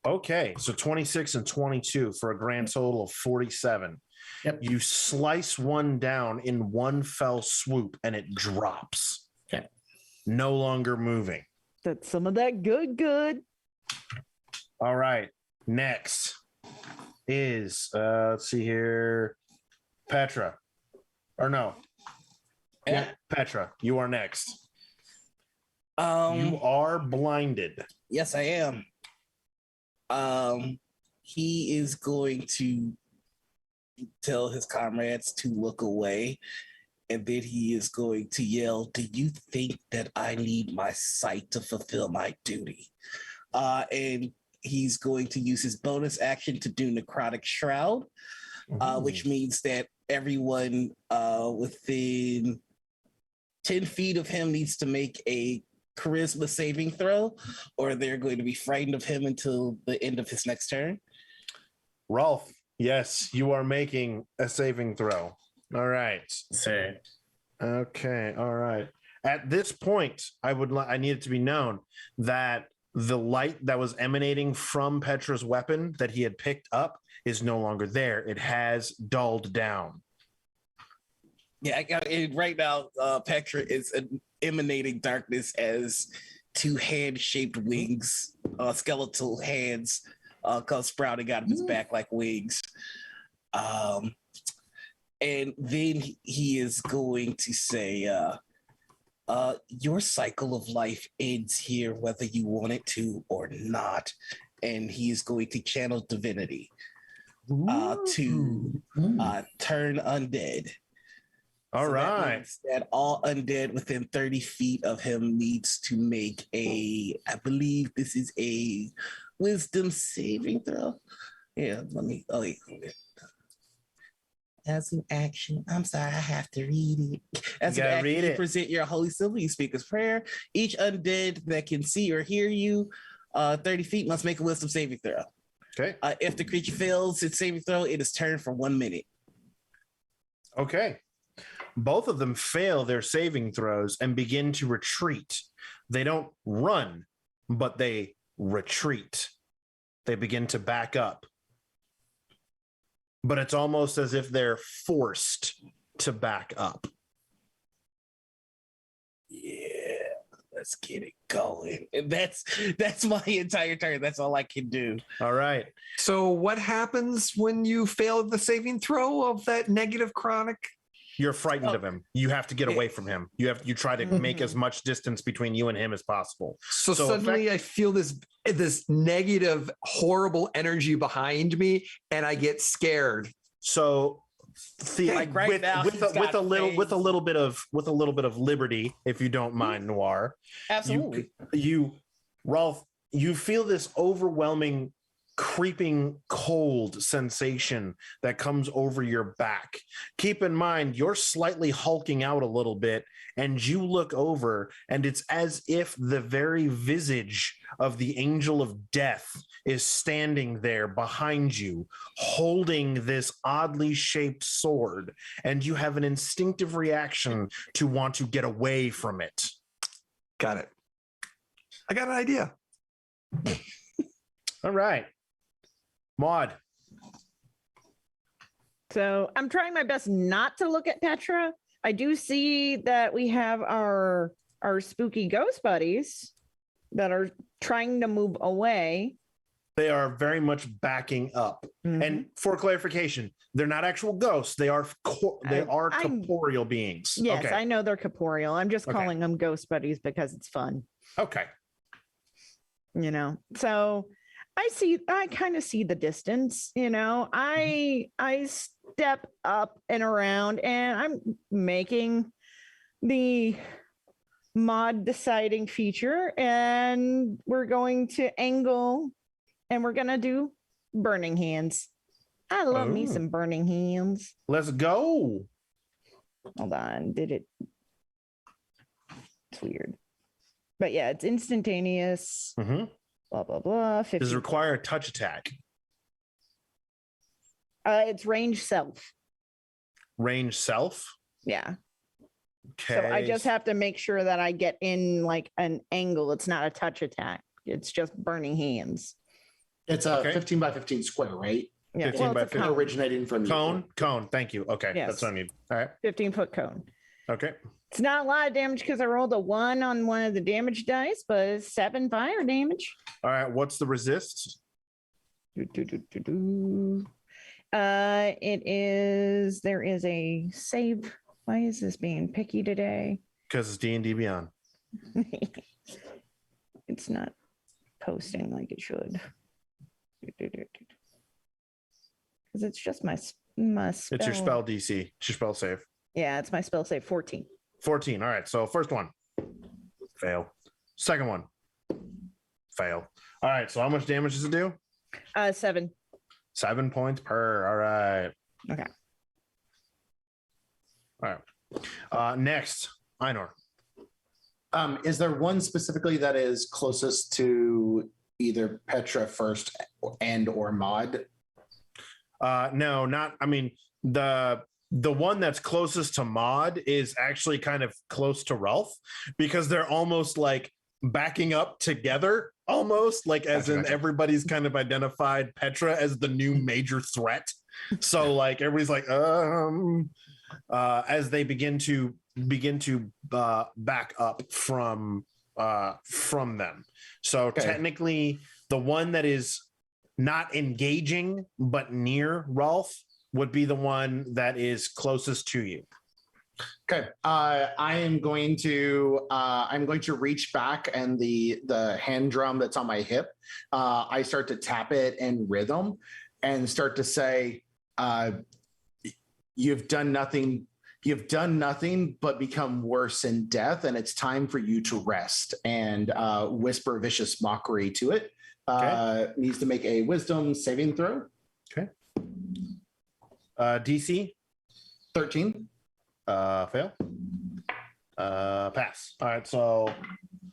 Okay, so 26 and 22 for a grand total of 47. Yep. You slice one down in one fell swoop and it drops. Okay. No longer moving. That's some of that good. All right. Next is let's see here. Petra. Or no. Yeah, Petra, you are next. You are blinded. Yes, I am. He is going to tell his comrades to look away, and then he is going to yell, "Do you think that I need my sight to fulfill my duty?" And he's going to use his bonus action to do Necrotic Shroud, which means that everyone within 10 feet of him needs to make a charisma saving throw, or they're going to be frightened of him until the end of his next turn. Rolf, yes, you are making a saving throw. All right. Say, Okay. All right. At this point, I need it to be known that the light that was emanating from Petra's weapon that he had picked up is no longer there. It has dulled down. Yeah, right now, Petra is emanating darkness as two hand-shaped wings, skeletal hands, sprouting out of his back like wings. And then he is going to say, your cycle of life ends here, whether you want it to or not. And he is going to channel divinity to turn undead. All right. That means that all undead within 30 feet of him needs to make I believe this is a wisdom saving throw. Yeah, wait. As an action, I'm sorry, I have to read it. As an action, you present your holy symbol, you speak as prayer. Each undead that can see or hear you 30 feet must make a wisdom saving throw. Okay. If the creature fails its saving throw, it is turned for 1 minute. Okay. Both of them fail their saving throws and begin to retreat. They don't run, but they retreat. They begin to back up. But it's almost as if they're forced to back up. Yeah, let's get it going. And that's my entire turn. That's all I can do. All right. So what happens when you fail the saving throw of that negative chronic? You're frightened of him. You have to get away from him. You try to make as much distance between you and him as possible. So suddenly I feel this negative, horrible energy behind me, and I get scared. So, Like right now, with a little bit of liberty, if you don't mind, Noir. Absolutely. Rolf, you feel this overwhelming, creeping cold sensation that comes over your back. Keep in mind, you're slightly hulking out a little bit, and you look over, and it's as if the very visage of the angel of death is standing there behind you, holding this oddly shaped sword, and you have an instinctive reaction to want to get away from it. Got it. I got an idea. All right. Maud. So I'm trying my best not to look at Petra. I do see that we have our spooky ghost buddies that are trying to move away. They are very much backing up. Mm-hmm. And for clarification, they're not actual ghosts. They are corporeal beings. Yes, okay. I know they're corporeal. I'm just calling them ghost buddies because it's fun. Okay. So I kind of see the distance, I step up and around, and I'm making the mod deciding feature, and we're going to angle, and we're going to do burning hands. I love me some burning hands. Let's go. Hold on. It's weird. But yeah, it's instantaneous. Mm-hmm. Blah, blah, blah. 50. Does it require a touch attack? It's range self. Range self? Yeah. Okay. So I just have to make sure that I get in like an angle. It's not a touch attack. It's just burning hands. It's a 15 by 15 square, right? Yeah. 15 by 15. Originating from cone. Thank you. Okay. Yes. That's what I need. All right. 15-foot cone. Okay. It's not a lot of damage because I rolled a 1 on one of the damage dice, but it's 7 fire damage. All right. What's the resist? There is a save. Why is this being picky today? Because it's D&D Beyond. It's not posting like it should. Because it's just my spell. It's your spell DC. It's your spell save. Yeah, it's my spell save 14. 14. All right. So first one, fail. Second one, fail. All right. So how much damage does it do? 7. 7 points per. All right. Okay. All right. Next, Einor. Is there one specifically that is closest to either Petra first and or Mod? No, not. I mean, the one that's closest to Mod is actually kind of close to Ralph because they're almost like backing up together, almost like as in everybody's kind of identified Petra as the new major threat. So like everybody's like, as they begin to back up from them. So technically, the one that is not engaging but near Rolf would be the one that is closest to you. Okay. I'm going to reach back, and the hand drum that's on my hip, I start to tap it in rhythm and start to say, you've done nothing but become worse in death, and it's time for you to rest, and whisper vicious mockery to it. Needs to make a wisdom saving throw. Okay. DC 13. Fail. Pass. All right. So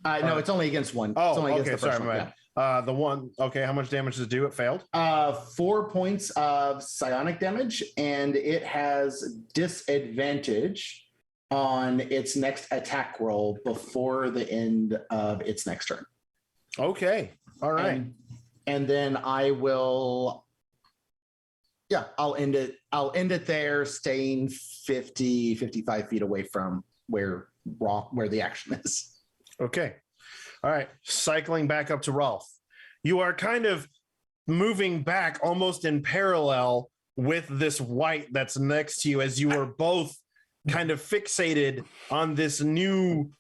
no, it's only against one. Oh, it's only against okay. the first Sorry, one. man. The one. Okay. How much damage does it do? It failed. 4 points of psionic damage, and it has disadvantage on its next attack roll before the end of its next turn. Okay. All right. And then I will. Yeah, I'll end it there, staying 55 feet away from where the action is. Okay. All right. Cycling back up to Rolf. You are kind of moving back almost in parallel with this white that's next to you as you are both kind of fixated on this new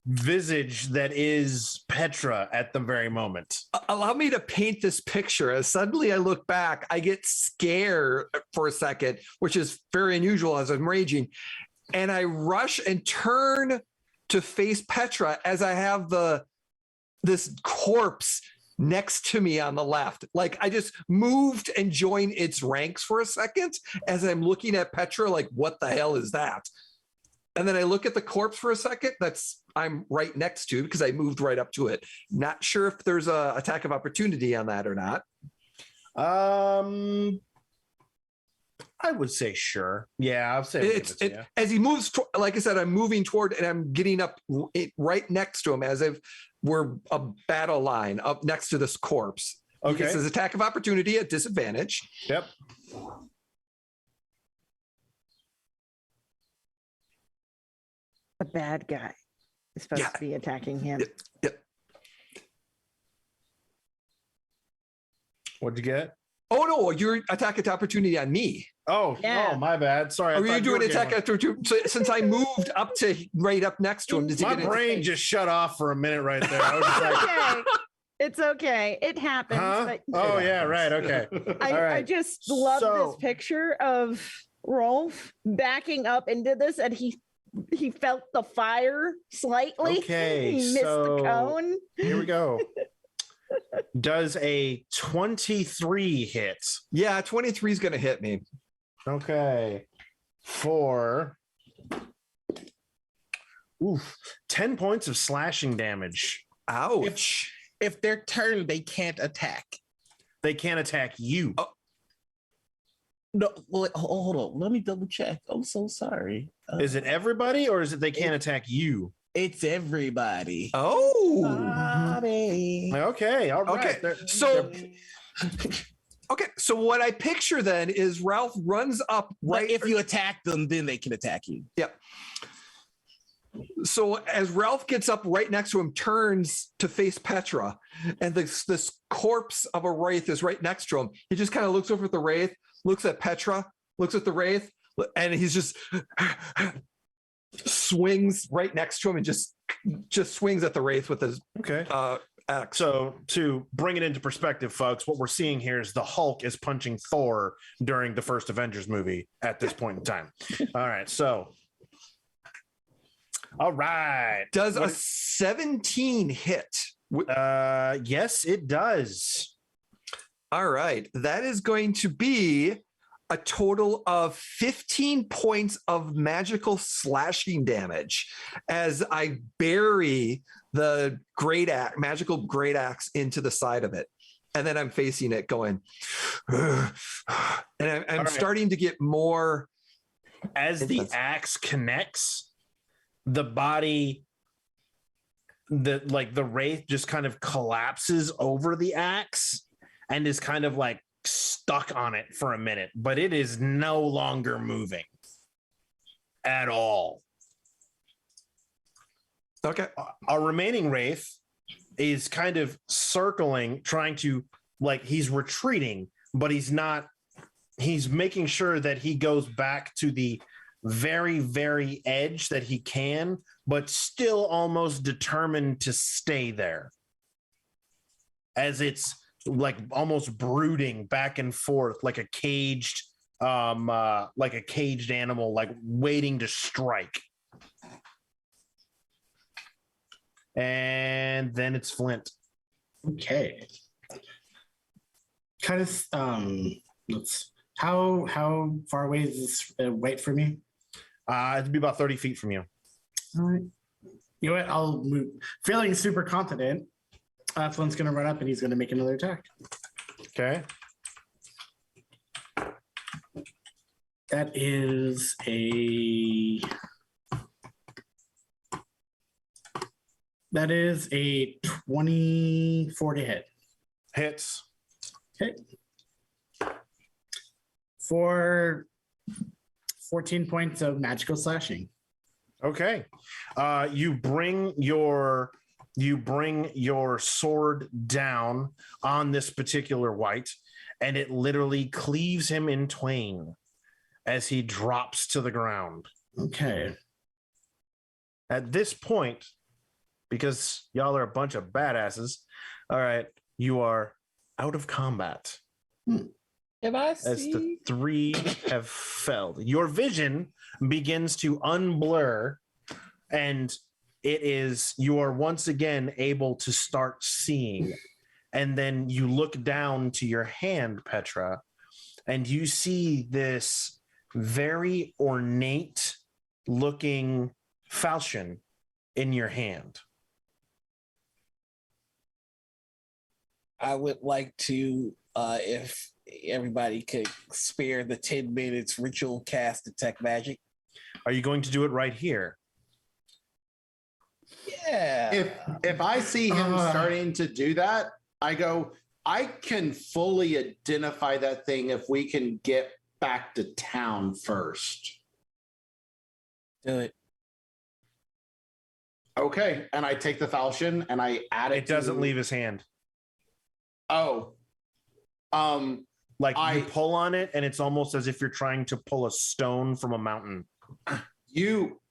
visage that is Petra at the very moment. Allow me to paint this picture. As suddenly I look back, I get scared for a second, which is very unusual as I'm raging. And I rush and turn to face Petra as I have this corpse next to me on the left. Like I just moved and joined its ranks for a second as I'm looking at Petra, like, what the hell is that? And then I look at the corpse for a second I'm right next to because I moved right up to it. Not sure if there's a attack of opportunity on that or not. I would say sure. Yeah, I'll say as he moves, like I said, I'm moving toward and I'm getting up right next to him as if we're a battle line up next to this corpse. Okay. It says attack of opportunity at disadvantage. Yep. The bad guy is supposed to be attacking him. Yep. What'd you get? Oh no, you're attacking opportunity on me. Oh, yeah. Oh, my bad. Sorry. Are you doing attack after two? So, since I moved up to right up next to him, does he my get brain just shut off for a minute right there. I was just like, Okay. It's okay. It happens. huh? But Oh yeah, right. Okay. I, All right. I just love So- this picture of Rolf backing up into this, and he felt the fire slightly. Okay, He missed so- the cone. Here we go. Does a 23 hit? Yeah, 23 is going to hit me. Okay. For 10 points of slashing damage. Ouch. If they're turned, they can't attack. They can't attack you. Oh. No, wait, hold on. Let me double check. I'm so sorry. Is it everybody or is it they can't attack you? It's everybody. Oh. Body. Okay. All right. Okay. So, okay. So what I picture then is Ralph runs up But right. if you attack them, then they can attack you. Yep. So as Ralph gets up right next to him, turns to face Petra, and this corpse of a wraith is right next to him. He just kind of looks over at the wraith, looks at Petra, looks at the wraith, and he's just swings right next to him and just swings at the wraith with his axe. So to bring it into perspective, folks, what we're seeing here is the Hulk is punching Thor during the first Avengers movie at this point in time. All right. So, all right. Does a 17 hit? Yes, it does. All right. That is going to be a total of 15 points of magical slashing damage as I bury the magical great axe into the side of it. And then I'm facing it going, and I'm starting to get more. As the axe connects, the body, the wraith just kind of collapses over the axe and is kind of like stuck on it for a minute, but it is no longer moving at all. Okay. Our remaining wraith is kind of circling, trying to, like, he's retreating, but he's not. He's making sure that he goes back to the very, very edge that he can, but still almost determined to stay there. As it's like almost brooding back and forth like a caged animal, like waiting to strike. And then it's Flint. Okay. Kind of how far away is this wait for me? It'd be about 30 feet from you. All right. You know what? I'll move. Feeling super confident. Flint's gonna run up and he's gonna make another attack. Okay. That is a 24 to hit. Hits. Okay. For 14 points of magical slashing. Okay. You bring your sword down on this particular wight, and it literally cleaves him in twain as he drops to the ground. Okay. At this point, because y'all are a bunch of badasses, all right, you are out of combat. Can I As the see? 3 have failed. Your vision begins to unblur, and you are once again able to start seeing. And then you look down to your hand, Petra, and you see this very ornate looking falchion in your hand. I would like to, if everybody could spare the 10 minutes ritual cast detect magic. Are you going to do it right here? Yeah. If I see him starting to do that, I go, I can fully identify that thing if we can get back to town first. Do it. Okay. And I take the falchion and I add it. It doesn't leave his hand. Oh. Like you pull on it and it's almost as if you're trying to pull a stone from a mountain.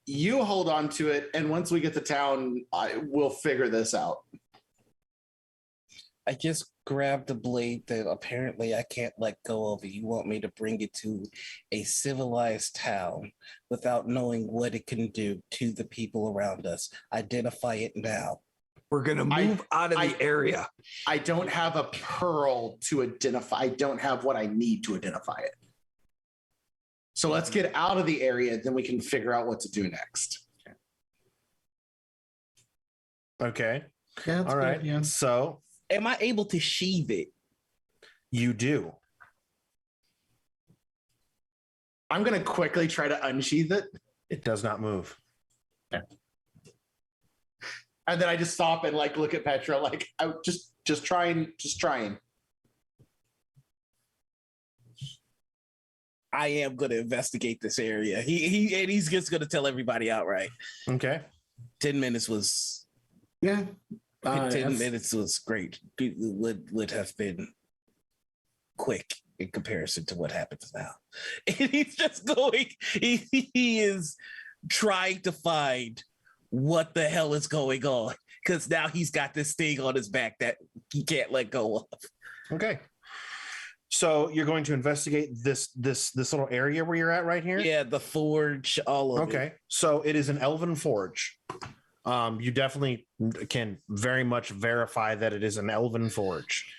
You hold on to it, and once we get to town, we'll figure this out. I just grabbed the blade that apparently I can't let go of. You want me to bring it to a civilized town without knowing what it can do to the people around us. Identify it now. We're going to move out of the area. I don't have a pearl to identify. I don't have what I need to identify it. So let's get out of the area, then we can figure out what to do next. Okay. Yeah, all right. good, yeah. So Am I able to sheathe it? you do. I'm going to quickly try to unsheath it. It does not move. Okay. And then I just stop and like look at Petra, like I just trying. I am going to investigate this area. He's just going to tell everybody outright. Okay. 10 minutes was. Yeah. 10 minutes was great. It would have been quick in comparison to what happens now. And he's just going. He is trying to find what the hell is going on, because now he's got this thing on his back that he can't let go of. Okay. So you're going to investigate this little area where you're at right here? Yeah, the forge, all of it. Okay. So it is an elven forge. You definitely can very much verify that it is an elven forge.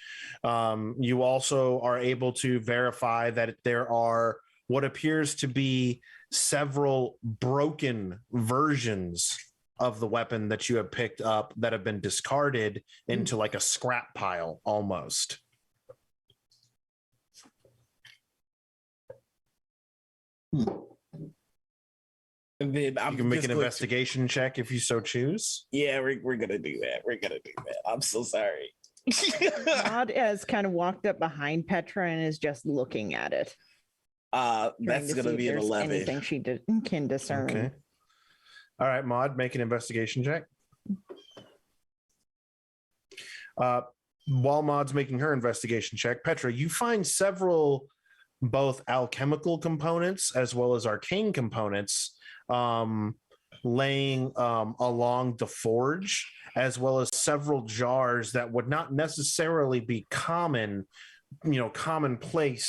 You also are able to verify that there are what appears to be several broken versions of the weapon that you have picked up that have been discarded into like a scrap pile almost. And then You can make an investigation check if you so choose. Yeah, we're gonna do that. We're gonna do that. I'm so sorry. Maud has kind of walked up behind Petra and is just looking at it. trying That's to gonna see if be an there's 11. Anything she can discern. Okay. All right, Maud, make an investigation check. While Maud's making her investigation check, Petra, you find several both alchemical components as well as arcane components laying along the forge, as well as several jars that would not necessarily be commonplace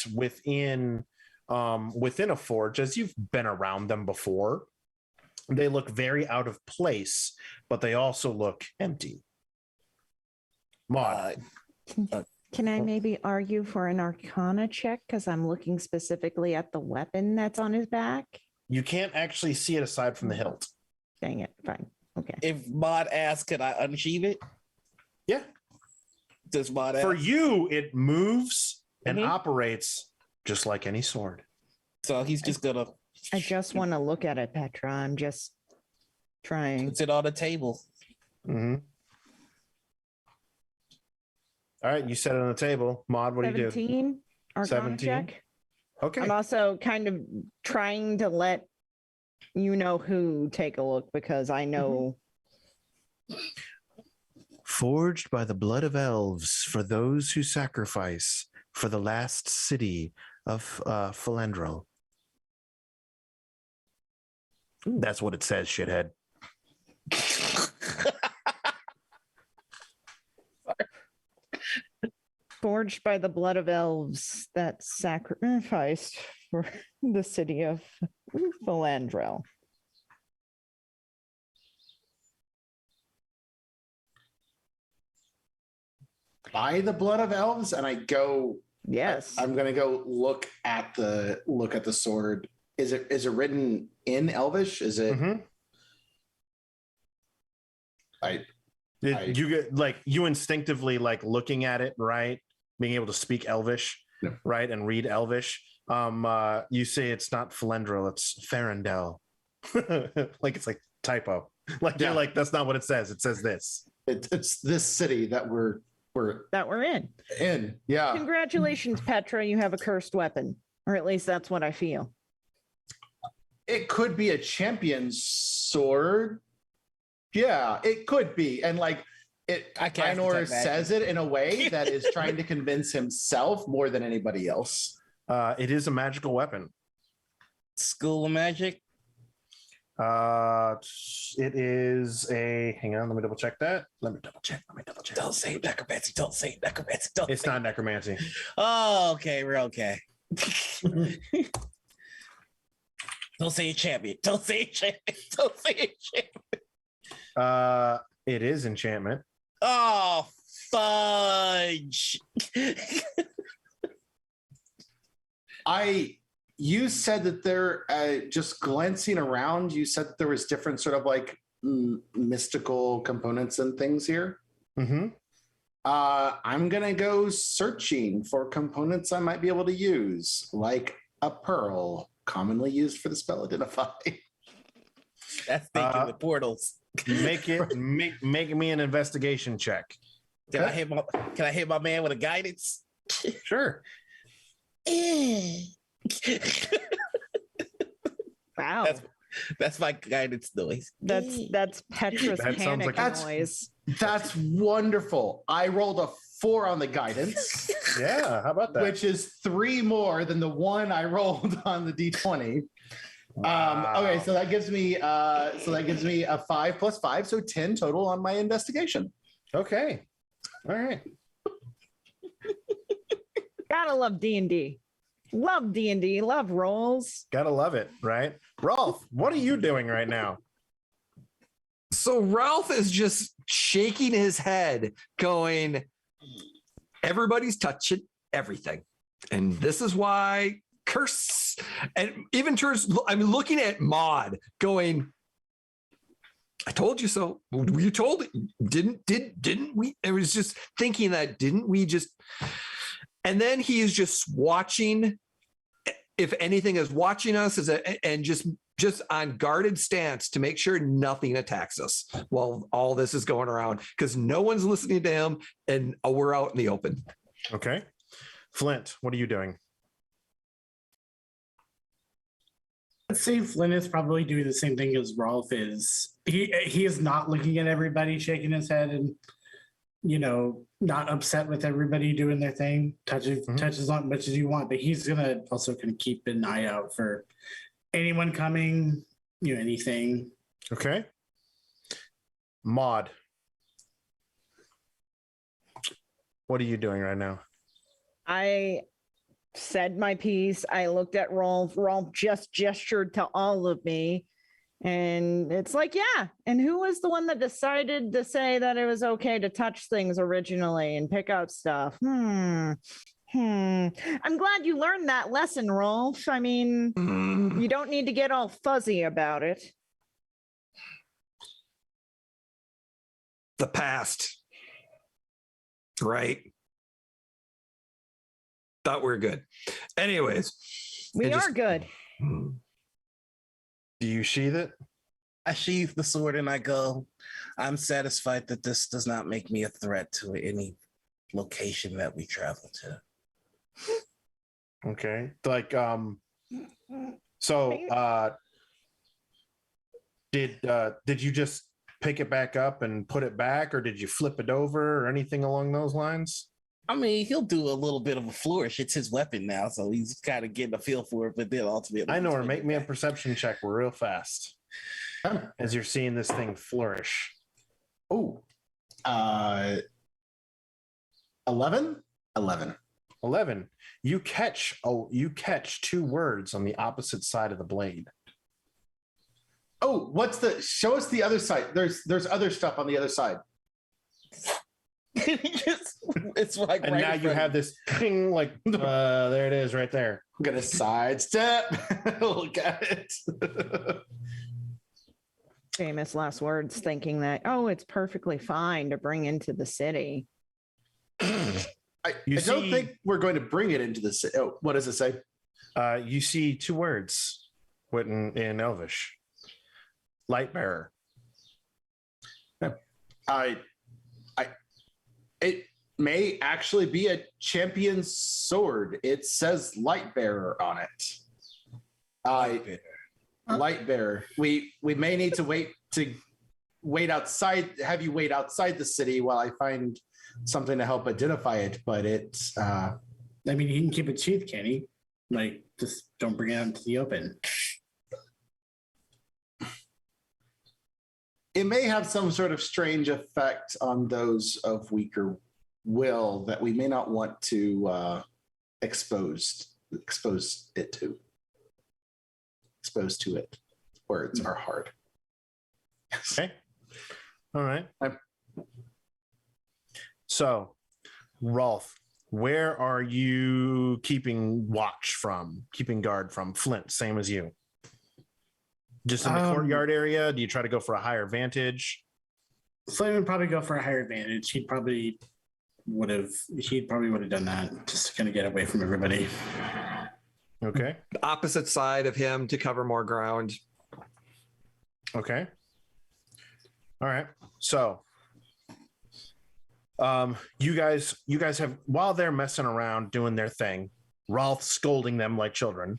within a forge, as you've been around them before. They look very out of place, but they also look empty. Maud. Can I maybe argue for an Arcana check? Because I'm looking specifically at the weapon that's on his back. You can't actually see it aside from the hilt. Dang it. Fine. Okay. If Maud asks, could I unsheath it? Yeah. Does Maud ask? For you, it moves and Mhm. operates just like any sword. So he's just gonna I just want to look at it, Petra. I'm just trying. sit on the table. Mm-hmm. All right, you set it on the table. Maud, what do you do? 17 Arcana 17? check. Okay. I'm also kind of trying to let you know who take a look because I know. Forged by the blood of elves for those who sacrifice for the last city of Philandrel. That's what it says, shithead. Forged by the blood of elves that sacrificed for the city of Philandrel. By the blood of elves, and I go. Yes. I'm gonna go look at the sword. Is it written in Elvish? Is it? Mhm. You get like you instinctively like looking at it, right? Being able to speak Elvish, Yeah. right, and read Elvish. You say it's not Philandrel, it's Farandel. Like it's like typo. Like you're Yeah. like that's not what it says. It says this. It's this city that we're in. in. Yeah. Congratulations, Petra. You have a cursed weapon. Or at least that's what I feel. It could be a champion's sword. Yeah, it could be. And like Ainor says it in a way that is trying to convince himself more than anybody else. It is a magical weapon. School of Magic. It is a. Hang on, let me double check that. Let me double check. Don't say necromancy. Don't say necromancy. It's not necromancy. Oh, okay. We're okay. Don't say a champion. Don't say a champion. Don't say a champion. It is enchantment. Oh, fudge. You said that there, just glancing around, you said that there was different sort of like mystical components and things here. Mm-hmm. I'm going to go searching for components I might be able to use, like a pearl, commonly used for the spell Identify. That's thinking the portals. Make me an investigation check. Can I hit my man with a guidance? Sure. Wow. That's my guidance noise. That's Petra's That sounds panic like- noise. That's wonderful. I rolled a 4 on the guidance, Yeah, how about that? which is 3 more than the 1 I rolled on the D20. Wow. Okay, so that gives me a 5 plus 5, so 10 total on my investigation. Okay. All right. Gotta love D&D. Love D&D. Love rolls. Gotta love it, right? Rolf, what are you doing right now? So Ralph is just shaking his head, going, Everybody's touching everything. And this is why curse and even turns. I'm looking at Maud going, I told you so. You told it. Didn't we? I was just thinking that, didn't we just? And then he is just watching. If anything is watching us and just on guarded stance to make sure nothing attacks us while all this is going around, because no one's listening to him and we're out in the open. Okay. Flint, what are you doing? Let's say Flynn is probably doing the same thing as Rolf is. He is not looking at everybody, shaking his head and, not upset with everybody doing their thing. Touch as much as you want, but he's gonna keep an eye out for anyone coming, anything. Okay. Maud, what are you doing right now? I said my piece. I looked at Rolf. Rolf just gestured to all of me. And it's like, yeah. And who was the one that decided to say that it was okay to touch things originally and pick out stuff? I'm glad you learned that lesson, Rolf. I mean, you don't need to get all fuzzy about it. The past. Right? Thought we were good. Anyways. We are good. Do you sheath it? I sheath the sword and I go, I'm satisfied that this does not make me a threat to any location that we travel to. Okay. Like, so did you just pick it back up and put it back, or did you flip it over or anything along those lines? I mean, he'll do a little bit of a flourish. It's his weapon now, so he's kind of getting a feel for it, but then ultimately... I know her. Make me a perception check real fast as you're seeing this thing flourish. Oh, 11? 11. You catch two words on the opposite side of the blade. Oh, show us the other side. There's other stuff on the other side. It's like, and right now you have this thing like there it is right there. I'm gonna sidestep. Look at it. Famous last words, thinking that, it's perfectly fine to bring into the city. I don't think we're going to bring it into the city. Oh, what does it say? You see two words written in Elvish. Light bearer. It may actually be a champion's sword. It says light bearer on it. Light bearer. We may need to wait outside. Have you wait outside the city while I find something to help identify it. But it's. I mean, he can keep it sheathed, can he? Like, just don't bring it out into the open. It may have some sort of strange effect on those of weaker will that we may not want to expose it to. Exposed to it. Words are hard. Okay. All right. So, Rolf, where are you keeping guard from? Flint, same as you. Just in the courtyard area? Do you try to go for a higher vantage? Flint would probably go for a higher vantage. He probably would have done that just to kind of get away from everybody. Okay. The opposite side of him to cover more ground. Okay. All right. So, you guys have, while they're messing around doing their thing, Rolf scolding them like children.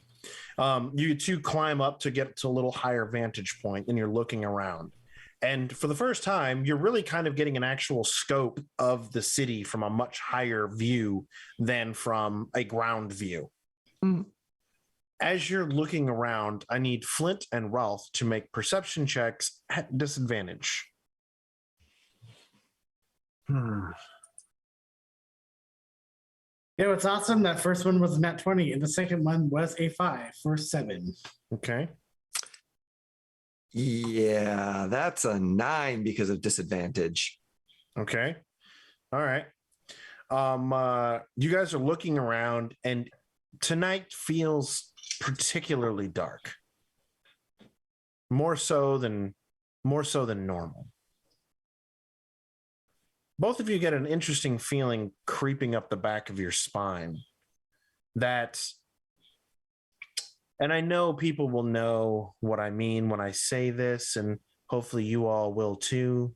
You two climb up to get to a little higher vantage point, and you're looking around. And for the first time, you're really kind of getting an actual scope of the city from a much higher view than from a ground view. Mm. As you're looking around, I need Flint and Rolf to make perception checks at disadvantage. Yeah, what's awesome, that first one was a nat 20, and the second one was a 5 for 7. Okay. Yeah, that's a 9 because of disadvantage. Okay. All right. You guys are looking around, and tonight feels particularly dark. More so than normal. Both of you get an interesting feeling creeping up the back of your spine. That, and I know people will know what I mean when I say this, and hopefully you all will too.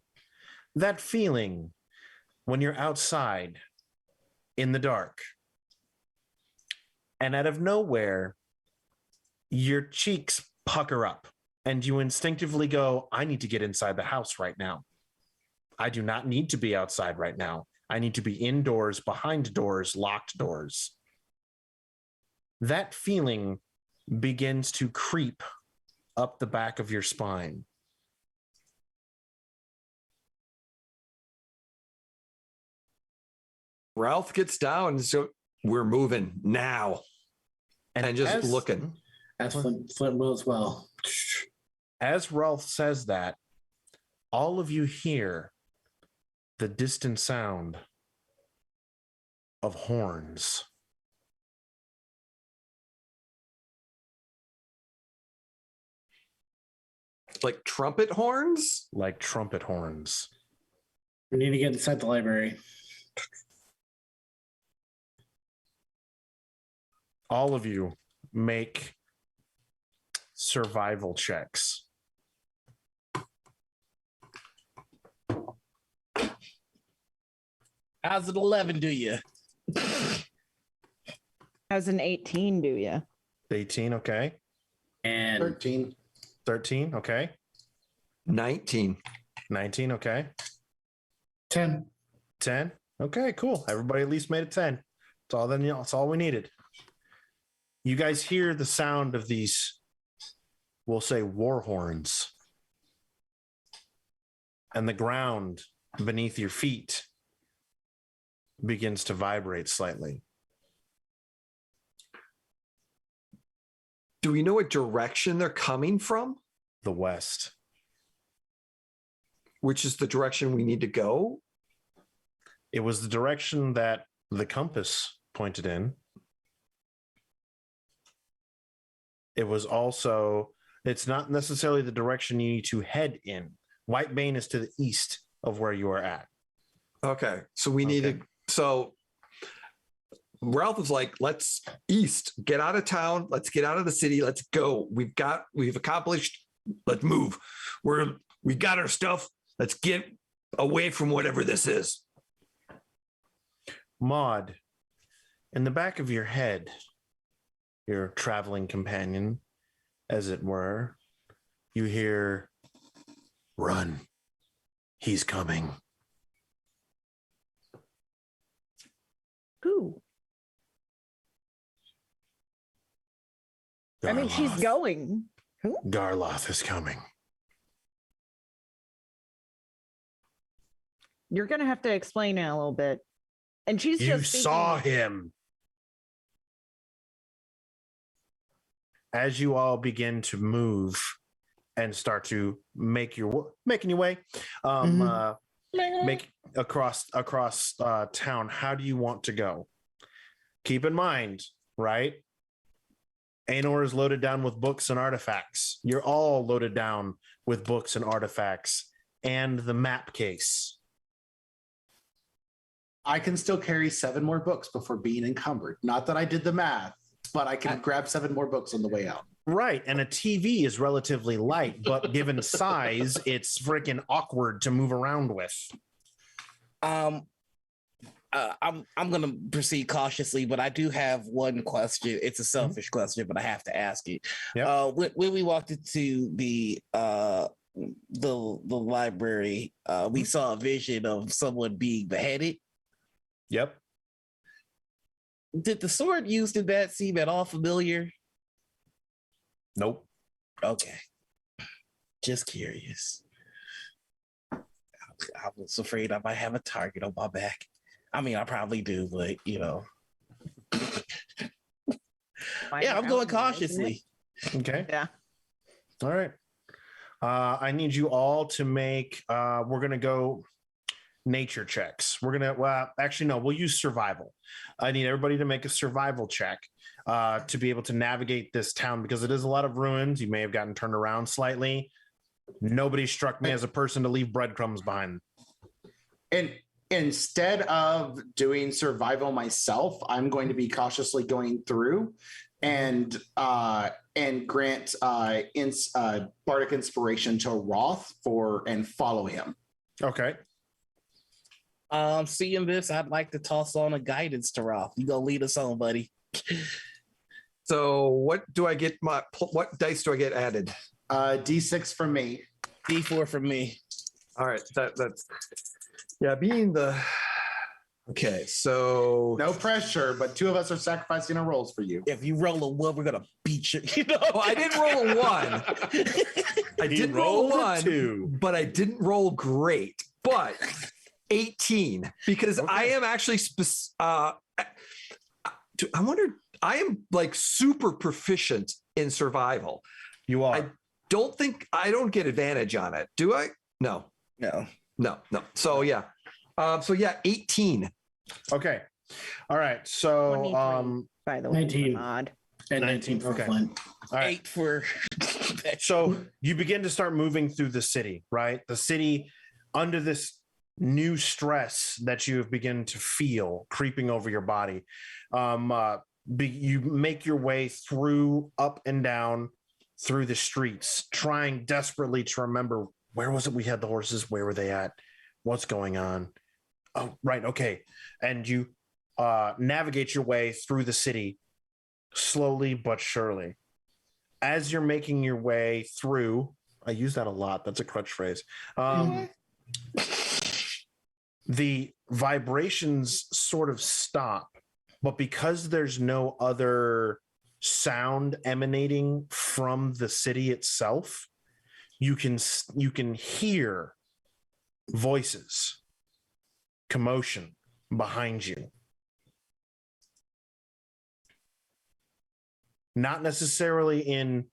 That feeling when you're outside in the dark, and out of nowhere, your cheeks pucker up, and you instinctively go, I need to get inside the house right now. I do not need to be outside right now. I need to be indoors, behind doors, locked doors. That feeling begins to creep up the back of your spine. Ralph gets down, so we're moving now. And just looking. As Flint will as well. As Ralph says that, all of you hear the distant sound of horns. Like trumpet horns? Like trumpet horns. We need to get inside the library. All of you make survival checks. How's an 11 do you? How's an 18 do you? 18, okay. And 13, okay. 19, okay. 10. 10, okay, cool. Everybody at least made it 10. That's all we needed. You guys hear the sound of these, we'll say, war horns. And the ground beneath your feet begins to vibrate slightly. Do we know what direction they're coming from? The west. Which is the direction we need to go? It was the direction that the compass pointed in. It was also, it's not necessarily the direction you need to head in. White Bane is to the east of where you are at. Okay. So we need to, so Ralph was like, let's east, get out of town. Let's get out of the city. Let's go. We've accomplished, let's move. We got our stuff. Let's get away from whatever this is. Maud, in the back of your head, your traveling companion, as it were, you hear, run, he's coming. Who? I mean, she's going. Who? Garloth is coming. You're going to have to explain it a little bit. And she's You just saw him. As you all begin to move and start to making your way, make across town. How do you want to go? Keep in mind, right? Anor is loaded down with books and artifacts. You're all loaded down with books and artifacts and the map case. I can still carry 7 more books before being encumbered. Not that I did the math, but I can grab 7 more books on the way out. Right. And a TV is relatively light, but given size, it's freaking awkward to move around with. I'm gonna proceed cautiously, but I do have one question. It's a selfish question, but I have to ask it. Yep. When we walked into the library, we saw a vision of someone being beheaded. Yep. Did the sword used in that seem at all familiar? Nope. Okay. Just curious. I was afraid I might have a target on my back. I mean, I probably do, but you know. Yeah, I'm going cautiously. Okay. Yeah. All right. I need you all to make, we're going to go nature checks. We're gonna, well, actually, no, we'll use survival. I need everybody to make a survival check to be able to navigate this town because it is a lot of ruins. You may have gotten turned around slightly. Nobody struck me as a person to leave breadcrumbs behind. And instead of doing survival myself, I'm going to be cautiously going through and grant bardic inspiration to Roth and follow him. Okay. Seeing this, I'd like to toss on a guidance to Roth. You gonna lead us on, buddy? So what do I get? What dice do I get added? D6 from me. D4 from me. All right, that's being the okay. So No pressure, but two of us are sacrificing our rolls for you. If you roll a 1, we're gonna beat you. You know? well, I didn't roll a 1. I did roll a 1, 2. but I didn't roll great. But 18 because Okay. I am actually I wonder. I am like super proficient in survival. You are. I don't get advantage on it. Do I? No. No. So yeah. 18. Okay. All right. So 23, by the way, 19. mod. And 19 for Okay. Flint. all right. 8 for So you begin to start moving through the city, right? The city under this new stress that you have begun to feel creeping over your body. You make your way through, up and down through the streets, trying desperately to remember where was it we had the horses? Where were they at? What's going on? Oh, right. Okay. And you navigate your way through the city slowly but surely. As you're making your way through, I use that a lot. That's a crutch phrase. The vibrations sort of stop, but because there's no other sound emanating from the city itself, you can hear voices, commotion behind you. Not necessarily in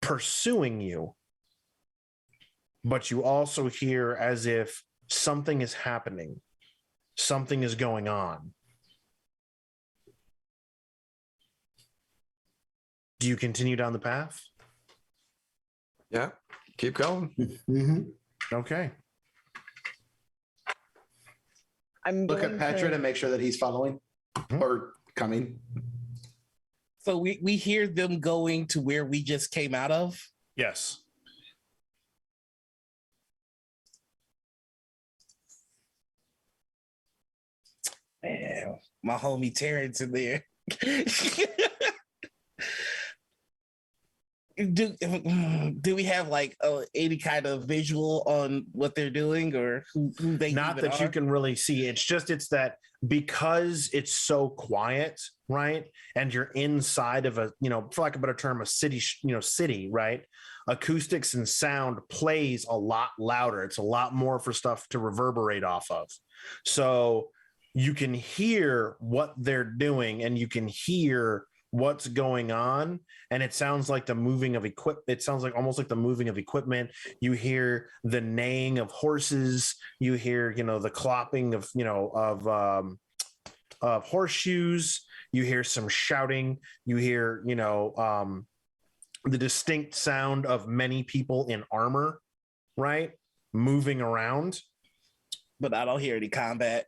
pursuing you, but you also hear as if something is happening, something is going on. Do you continue down the path? Yeah. Keep going. Mm-hmm. Okay. I'm Look at going Petra to make sure that he's following Mhm. or coming. So we hear them going to where we just came out of. Yes. Man, my homie Terrence in there. Do we have like any kind of visual on what they're doing or who they Not even that are? you can really see. It's that because it's so quiet, right? And you're inside of a, for lack of a better term, a city, right? Acoustics and sound plays a lot louder. It's a lot more for stuff to reverberate off of. So you can hear what they're doing and you can hear what's going on, and it sounds like the moving of equipment. It sounds like almost like the moving of equipment. You hear the neighing of horses. You hear, the clopping of horseshoes. You hear some shouting. You hear, the distinct sound of many people in armor, right, moving around. But I don't hear any combat.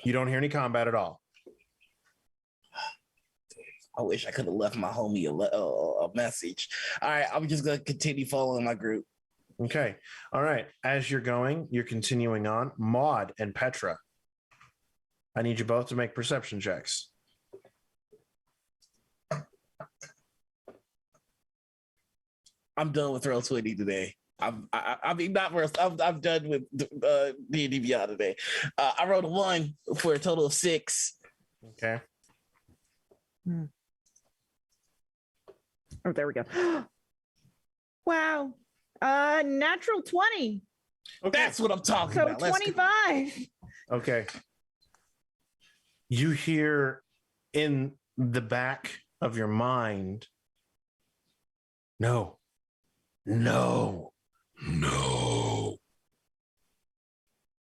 You don't hear any combat at all. I wish I could have left my homie a message. All right, I'm just gonna continue following my group. Okay. All right. As you're going, you're continuing on. Maud and Petra, I need you both to make perception checks. I'm done with Roll 20 today. I'm done with D&D Beyond today. I rolled a 1 for a total of 6. Okay. Oh, there we go. Wow. Natural 20. Okay. That's what I'm talking So about. Let's go. 25. Okay. You hear in the back of your mind, no.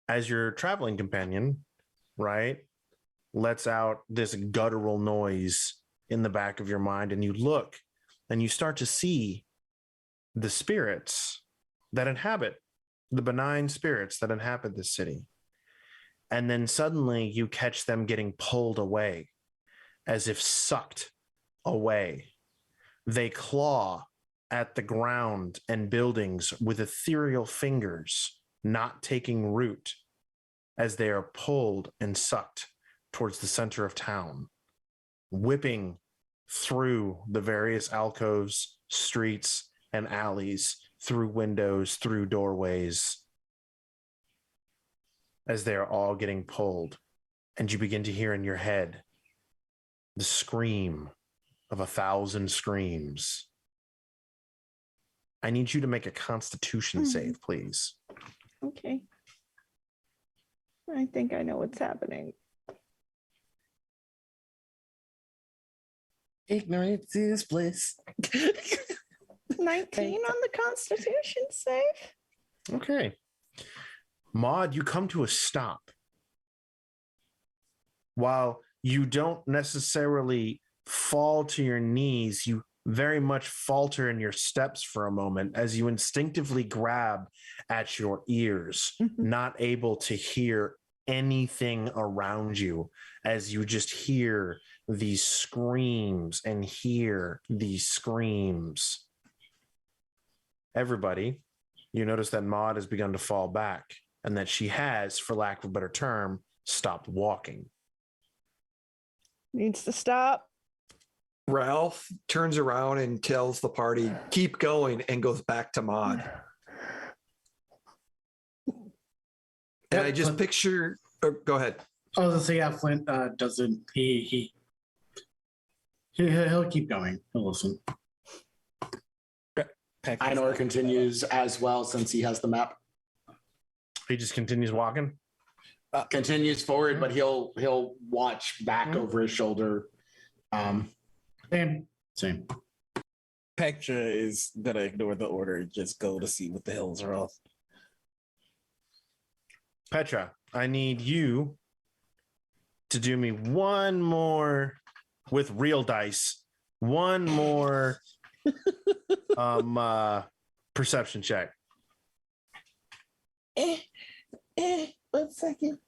as your traveling companion, right, lets out this guttural noise in the back of your mind, and you look and you start to see the spirits that inhabit, the benign spirits that inhabit this city. And then suddenly you catch them getting pulled away, as if sucked away. They claw at the ground and buildings with ethereal fingers, not taking root, as they are pulled and sucked towards the center of town, whipping through the various alcoves, streets, and alleys, through windows, through doorways, as they are all getting pulled. And you begin to hear in your head the scream of 1,000 screams. I need you to make a Constitution save, please. Okay. I think I know what's happening. Ignorance is bliss. 19 on the Constitution save. Okay. Maud, you come to a stop. While you don't necessarily fall to your knees, you very much falter in your steps for a moment as you instinctively grab at your ears, not able to hear anything around you, as you just hear these screams and hear these screams. Everybody, you notice that Maud has begun to fall back, and that she has, for lack of a better term, stopped walking. Needs to stop. Ralph turns around and tells the party, keep going, and goes back to Maud. And I just picture, go ahead. I was gonna say, yeah, Flint doesn't, he'll keep going. He'll listen. Einor continues as well, since he has the map. He just continues walking. Continues forward, but he'll watch back over his shoulder. Same. Petra is gonna ignore the order and just go to see what the hell's wrong. Petra, I need you to do me one more, with real dice, one more perception check. 1 second.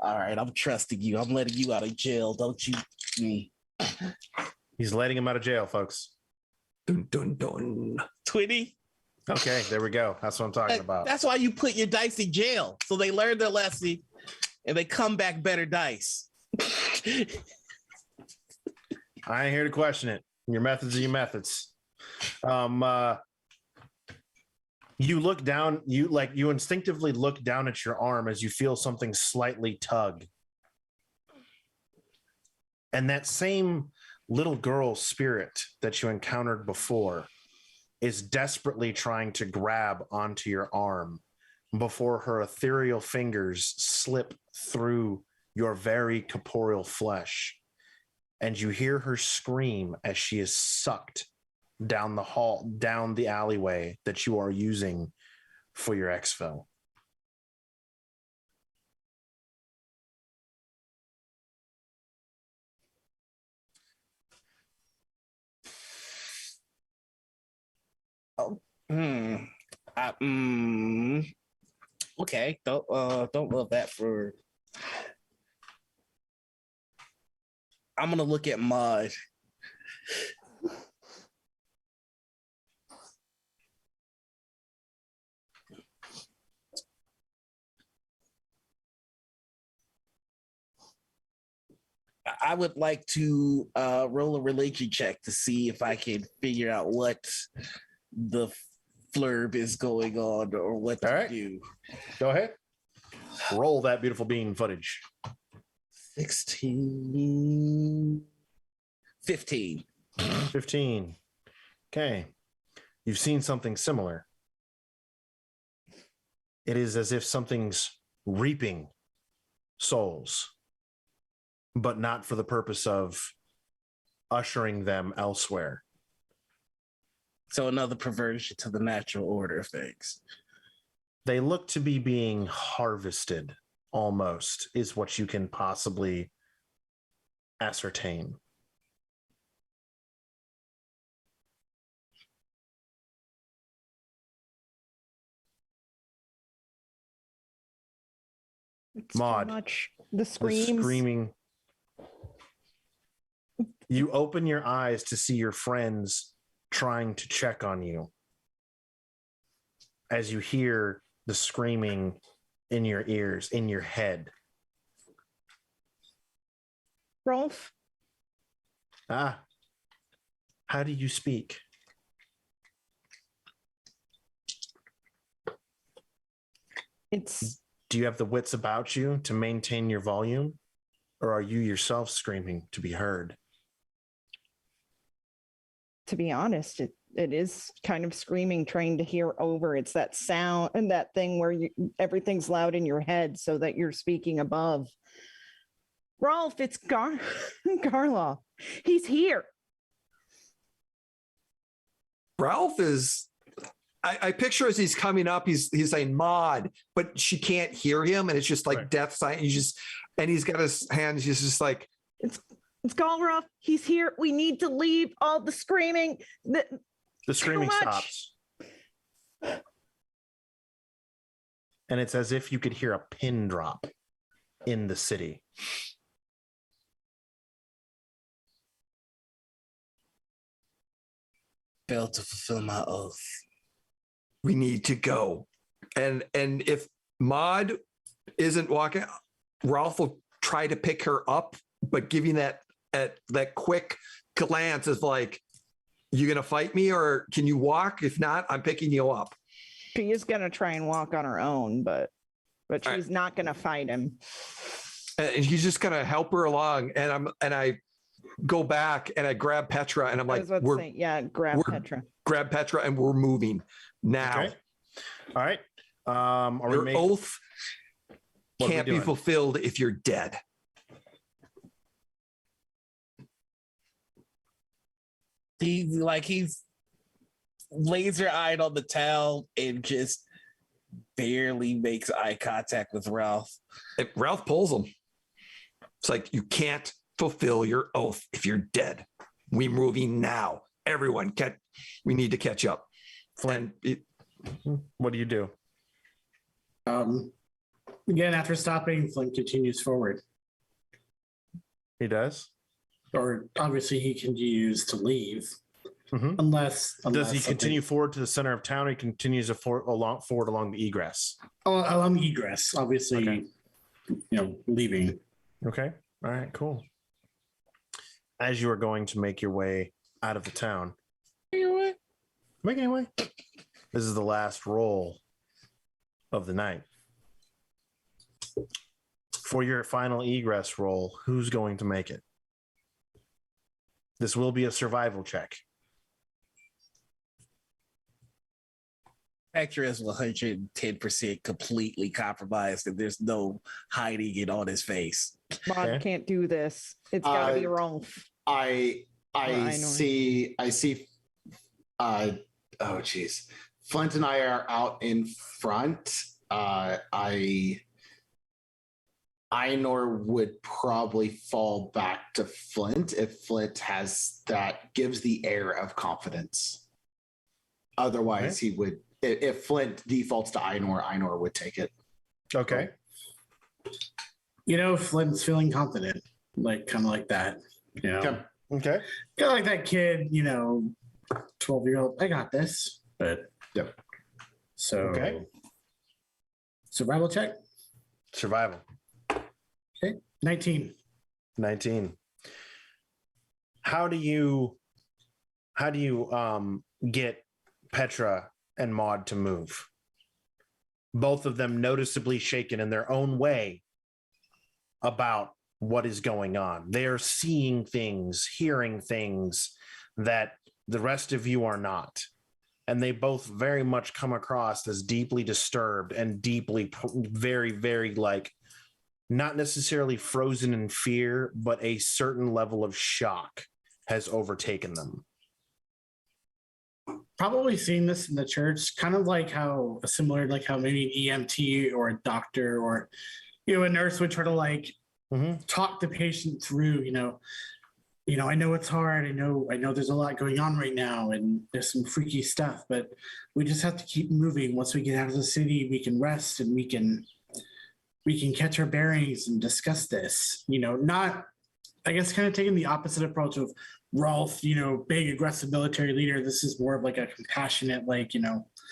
All right, I'm trusting you. I'm letting you out of jail. Don't you? He's letting him out of jail, folks. Dun, dun, dun. 20. Okay, there we go. That's what I'm talking about. That's why you put your dice in jail, so they learn their lesson and they come back better dice. I ain't here to question it. Your methods are your methods. You look down, you instinctively look down at your arm as you feel something slightly tug. And that same little girl spirit that you encountered before is desperately trying to grab onto your arm before her ethereal fingers slip through your very corporeal flesh. And you hear her scream as she is sucked down the hall, down the alleyway that you are using for your exfil. Oh, okay. Don't love that for. I'm gonna look at Maud. I would like to roll a religion check to see if I can figure out what the flurb is going on or what to do. Go ahead. Roll that beautiful bean footage. 16. 15. 15. Okay. You've seen something similar. It is as if something's reaping souls, but not for the purpose of ushering them elsewhere. So another perversion to the natural order of things. They look to be being harvested almost is what you can possibly ascertain. It's Maud, too much. The The screams. screaming. You open your eyes to see your friends trying to check on you as you hear the screaming in your ears, in your head. Rolf, Ah, how do you speak? it's Do you have the wits about you to maintain your volume? Or are you yourself screaming to be heard? to be honest, it is kind of screaming, trying to hear over. It's that sound and that thing where everything's loud in your head so that you're speaking above. Rolf, it's Garloff. He's here. Ralph is. I picture as he's coming up, he's saying "Maud," but she can't hear him, and it's just like Right. death sign. He's got his hands. He's just like, It's Galroff. He's here. We need to leave. All the screaming. The screaming much. stops. And it's as if you could hear a pin drop in the city. Failed to fulfill my oath. we need to go. And if Maud isn't walking, Ralph will try to pick her up, but giving that quick glance is like, you gonna fight me or can you walk? If not, I'm picking you up. She is gonna try and walk on her own, but All she's not gonna fight him. And he's just gonna help her along. And I go back and I grab Petra and I'm I like, was about to say, yeah, grab Petra. grab Petra and we're moving now. Okay. All right. Are we Your oath What are we can't be doing? fulfilled if you're dead. He's laser eyed on the towel and just barely makes eye contact with Ralph. If Ralph pulls him. It's like, you can't fulfill your oath if you're dead. We're moving now. Everyone, we need to catch up. Flint, what do you do? Again, after stopping, Flint continues forward. He does? Or obviously he can use to leave, Mhm. unless Does he something- continue forward to the center of town or he continues forward along the egress? along egress, obviously, Okay. leaving. Okay. All right, cool. As you are going to make your way out of the town, making your way. This is the last roll of the night. For your final egress roll, who's going to make it? This will be a survival check. Actor is 110% completely compromised, and there's no hiding it on his face. Maud Okay. can't do this. It's gotta be Rolf. I I know. see oh geez. Flint and I are out in front. Einor would probably fall back to Flint if Flint gives the air of confidence. Otherwise, he would, if Flint defaults to Einor would take it. Okay. Flint's feeling confident, like kind of like that. Okay. Okay. Kind of like that kid, 12-year-old. I got this. But Yep. So Okay. survival check. Survival. 19. 19. How do you get Petra and Maud to move? Both of them noticeably shaken in their own way about what is going on. They are seeing things, hearing things that the rest of you are not. And they both very much come across as deeply disturbed and deeply, very, very not necessarily frozen in fear, but a certain level of shock has overtaken them. Probably seen this in the church, kind of like how maybe an EMT or a doctor or a nurse would try to like talk the patient through, I know it's hard. I know there's a lot going on right now and there's some freaky stuff, but we just have to keep moving. Once we get out of the city, we can rest and we can catch our bearings and discuss this, not, I guess, kind of taking the opposite approach of Rolf, big aggressive military leader. This is more of like a compassionate,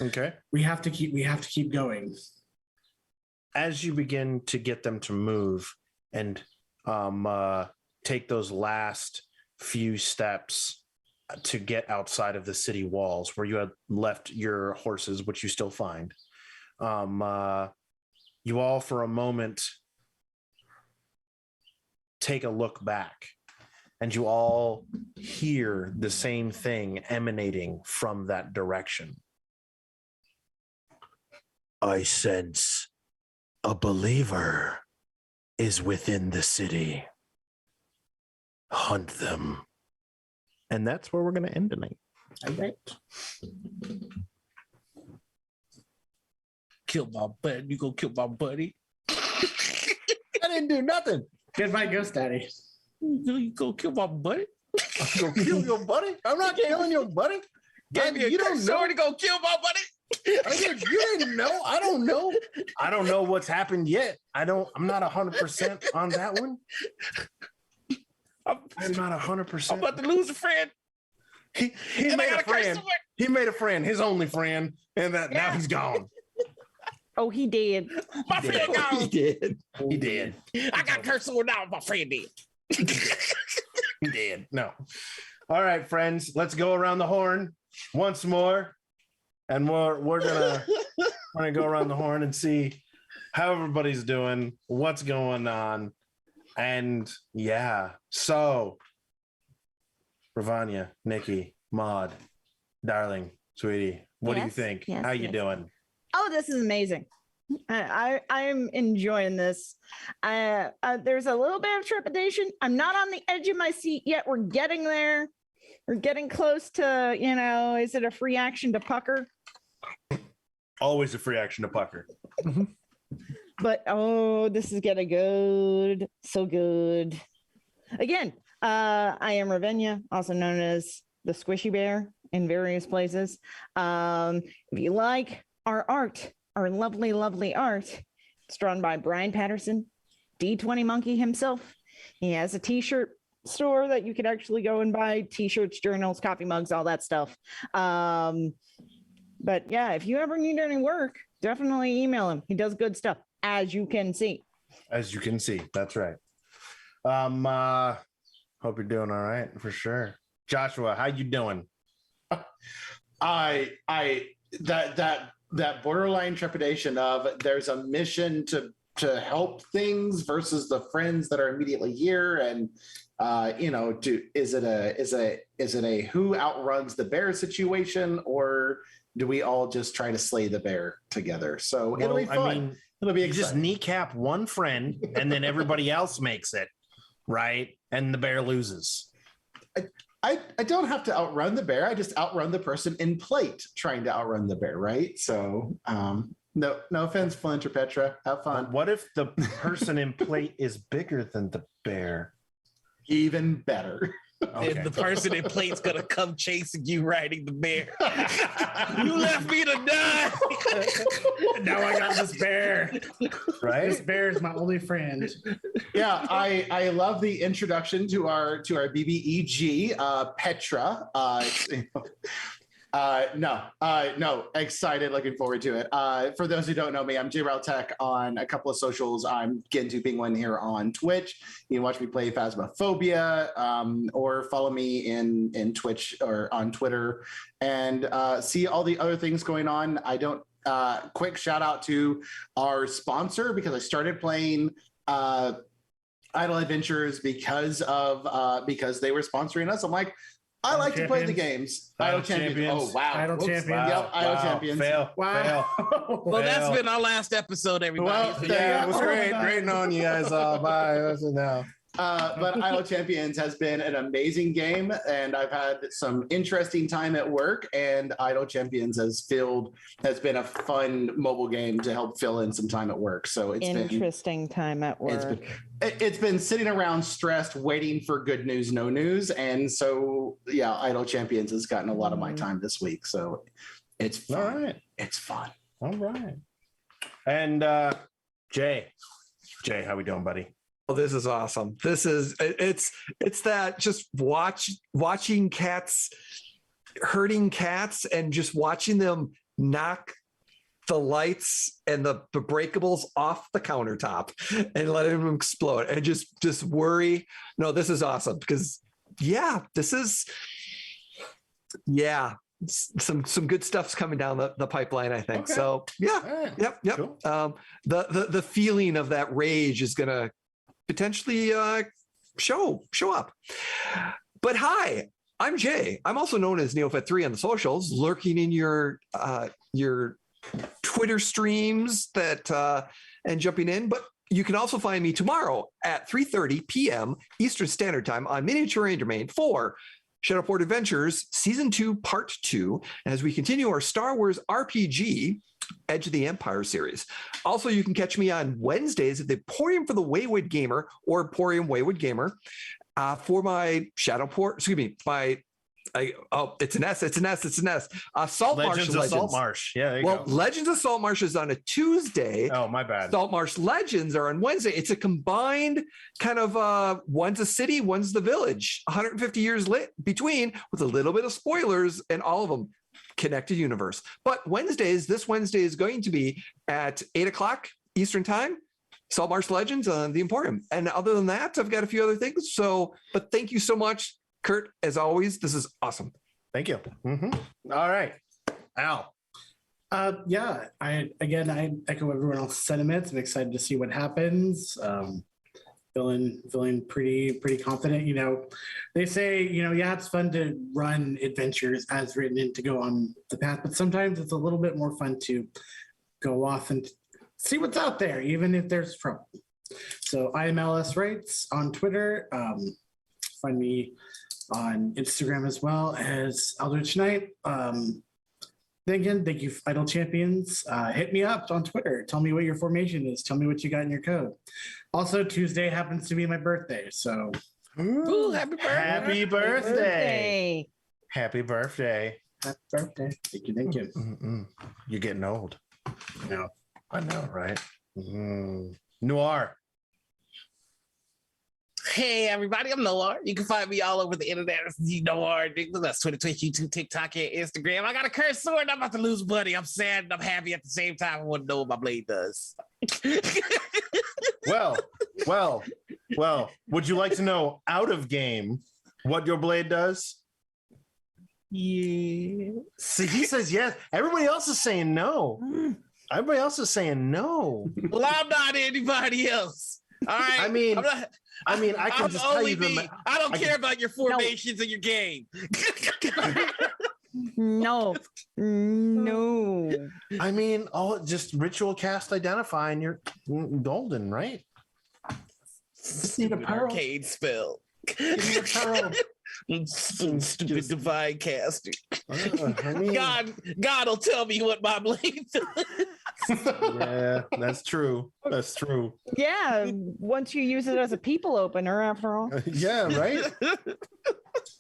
okay. We have to keep going. As you begin to get them to move and take those last few steps to get outside of the city walls where you had left your horses, which you still find, you all for a moment take a look back and you all hear the same thing emanating from that direction. I sense a believer is within the city. Hunt them. And that's where we're going to end tonight. All right. Kill my buddy. You gonna kill my buddy? I didn't do nothing. Goodbye, Ghost Daddy. You go kill my buddy? I'm going to kill your buddy? I'm not killing your buddy. Gave me a You don't know. sword to go kill my buddy. You didn't know. I don't know. I don't know what's happened yet. I'm not 100% on that one. I'm not 100%. I'm about to lose a friend. He made a friend. He made a friend, his only friend, and now he's gone. Oh, he did. My friend gone. He did. He did. I got cursed sword now. My friend did. He did. No. All right, friends. Let's go around the horn once more, and we're gonna go around the horn and see how everybody's doing, what's going on, and yeah. So, Ravanya, Nikki, Maud, darling, sweetie, what do you Yes, think? yes, How you yes. doing? Oh, this is amazing. I'm enjoying this. There's a little bit of trepidation. I'm not on the edge of my seat yet. We're getting there. We're getting close to, is it a free action to pucker? Always a free action to pucker. But this is getting good. So good. Again, I am Ravenya, also known as the Squishy Bear in various places. If you like our art, our lovely, lovely art, it's drawn by Brian Patterson, D20 Monkey himself. He has a t-shirt store that you could actually go and buy t-shirts, journals, coffee mugs, all that stuff. But yeah, if you ever need any work, definitely email him. He does good stuff, as you can see. As you can see, that's right. Hope you're doing all right for sure. Joshua, how you doing? That borderline trepidation of there's a mission to help things versus the friends that are immediately here, and is it a who outruns the bear situation, or do we all just try to slay the bear together? So it'll be fun. It'll be you just kneecap one friend and then everybody else makes it, right? And the bear loses. I don't have to outrun the bear. I just outrun the person in plate trying to outrun the bear, right? So no offense, Flint or Petra. Have fun. What if the person in plate is bigger than the bear? Even better. Okay. And the person in plate's gonna come chasing you riding the bear. You left me to die. Now I got this bear. Right? This bear is my only friend. Yeah, I love the introduction to our BBEG, Petra. No, excited, looking forward to it. For those who don't know me, I'm JRL Tech on a couple of socials. I'm Gintu Penguin here on Twitch. You can watch me play Phasmophobia, or follow me in Twitch or on Twitter, and see all the other things going on. I don't. Quick shout out to our sponsor, because I started playing Idle Adventures because they were sponsoring us. I'm like, I like to play the games. Idle Champions. Oh, wow. Idle Champions. Yep, Idle Champions. Fail. Wow. Well, that's been our last episode, everybody. Well, yeah, it was great. Great knowing you guys all. Bye. Now. But Idle Champions has been an amazing game, and I've had some interesting time at work. And Idle Champions has been a fun mobile game to help fill in some time at work. So it's interesting time at work. It's been sitting around stressed, waiting for good news, no news, and so yeah, Idle Champions has gotten a lot of my time this week. So it's fun. All right. It's fun. All right. And Jay, how we doing, buddy? Oh, this is awesome. It's that just watching cats, herding cats, and just watching them knock the lights and the breakables off the countertop and letting them explode and just worry. No, this is awesome because some good stuff's coming down the pipeline, I think. Okay. So yeah. Right. Yep. Cool. The feeling of that rage is gonna potentially show up. But hi, I'm Jay. I'm also known as Neophet3 on the socials, lurking in your Twitter streams and jumping in. But you can also find me tomorrow at 3:30 p.m. Eastern Standard Time on Miniature Rain Domain for Shadowport Adventures Season 2 Part 2 as we continue our Star Wars RPG Edge of the Empire series. Also, you can catch me on Wednesdays at the Emporium for the Wayward Gamer or Emporium Wayward Gamer for my Shadowport, it's an S. Salt Marsh Legends. Of Salt Marsh. Yeah, there you go. Legends of Salt Marsh is on a Tuesday. Oh, my bad. Salt Marsh Legends are on Wednesday. It's a combined kind of one's a city, one's the village. 150 years between, with a little bit of spoilers and all of them connected universe. But this Wednesday is going to be at 8:00 Eastern Time. Salt Marsh Legends on the Emporium. And other than that, I've got a few other things. But thank you so much, Kurt, as always. This is awesome. Thank you. Mm-hmm. All right. Al. I echo everyone else's sentiments. I'm excited to see what happens. Feeling pretty confident. They say, it's fun to run adventures as written and to go on the path, but sometimes it's a little bit more fun to go off and see what's out there, even if there's trouble. So I am LS Wrights on Twitter. Find me on Instagram as well as Eldritch Knight. Again, thank you, Idle Champions. Hit me up on Twitter. Tell me what your formation is. Tell me what you got in your code. Also, Tuesday happens to be my birthday, so. Ooh, happy birthday. Happy birthday. Happy birthday. Happy birthday. Thank you. Mm-mm. You're getting old. No. I know, right? Noir. Hey everybody, I'm Noir. You can find me all over the internet as Noir. That's Twitter, Twitch, YouTube, TikTok, and Instagram. I got a cursed sword. I'm about to lose buddy. I'm sad and I'm happy at the same time. I want to know what my blade does. Well. Would you like to know out of game what your blade does? Yeah. See, he says yes. Everybody else is saying no. Everybody else is saying no. Well, I'm not anybody else. All right. I can just tell you I don't care about your formations in your game. No. Just ritual cast identify and you're golden, right? Just need a pearl. Arcade spell. Need a pearl. Stupid divine caster. God will tell me what my blade does. Yeah, that's true. Yeah, once you use it as a people opener, after all. Yeah, right.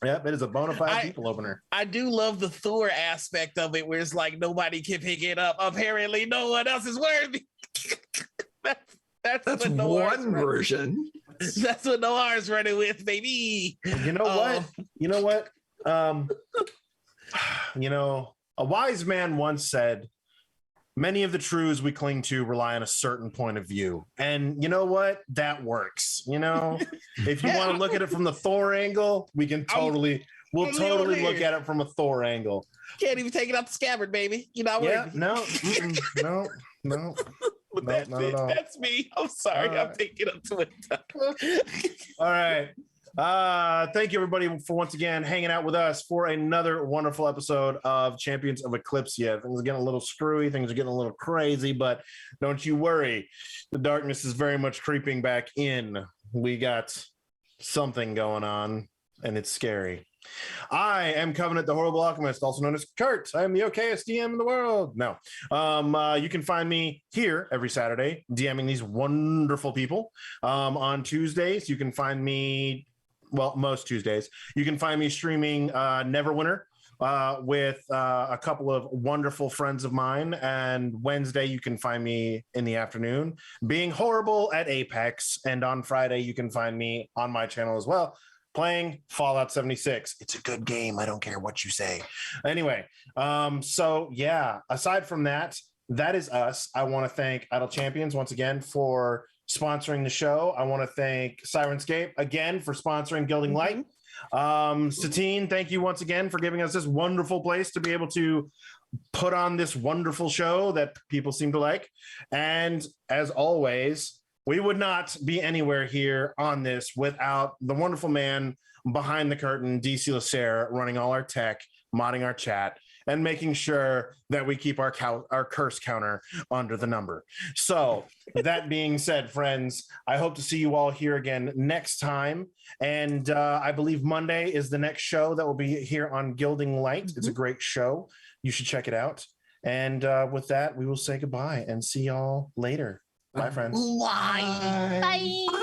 Yep, it is a bona fide people opener. I do love the Thor aspect of it, where it's like nobody can pick it up. Apparently, no one else is worthy. That's one version. That's what Noir's running with, baby. You know what? A wise man once said, many of the truths we cling to rely on a certain point of view. And you know what? That works. If you want to look at it from the Thor angle, we can we'll totally look at it from a Thor angle. Can't even take it out the scabbard, baby. No. That's me. I'm sorry. I'm taking it up to it. All right. Thank you everybody for once again hanging out with us for another wonderful episode of Champions of Eclypsia. Things are getting a little screwy, things are getting a little crazy, but don't you worry. The darkness is very much creeping back in. We got something going on, and it's scary. I am Covenant, the Horrible Alchemist, also known as Kurt. I am the okayest DM in the world. No. You can find me here every Saturday DMing these wonderful people. On Tuesdays, you can find me, well, most Tuesdays, you can find me streaming Neverwinter with a couple of wonderful friends of mine. And Wednesday, you can find me in the afternoon being horrible at Apex. And on Friday, you can find me on my channel as well, playing Fallout 76. It's a good game. I don't care what you say. Anyway, so yeah, aside from that, that is us. I want to thank Idle Champions once again for sponsoring the show. I want to thank Sirenscape again for sponsoring Gilding Light. Satine, thank you once again for giving us this wonderful place to be able to put on this wonderful show that people seem to like. And as always, we would not be anywhere here on this without the wonderful man behind the curtain, DC Lacerre, running all our tech, modding our chat, and making sure that we keep our curse counter under the number. So that being said, friends, I hope to see you all here again next time. And I believe Monday is the next show that will be here on Gilding Light. It's a great show. You should check it out. And with that, we will say goodbye and see y'all later. Bye, friends. Bye. Bye.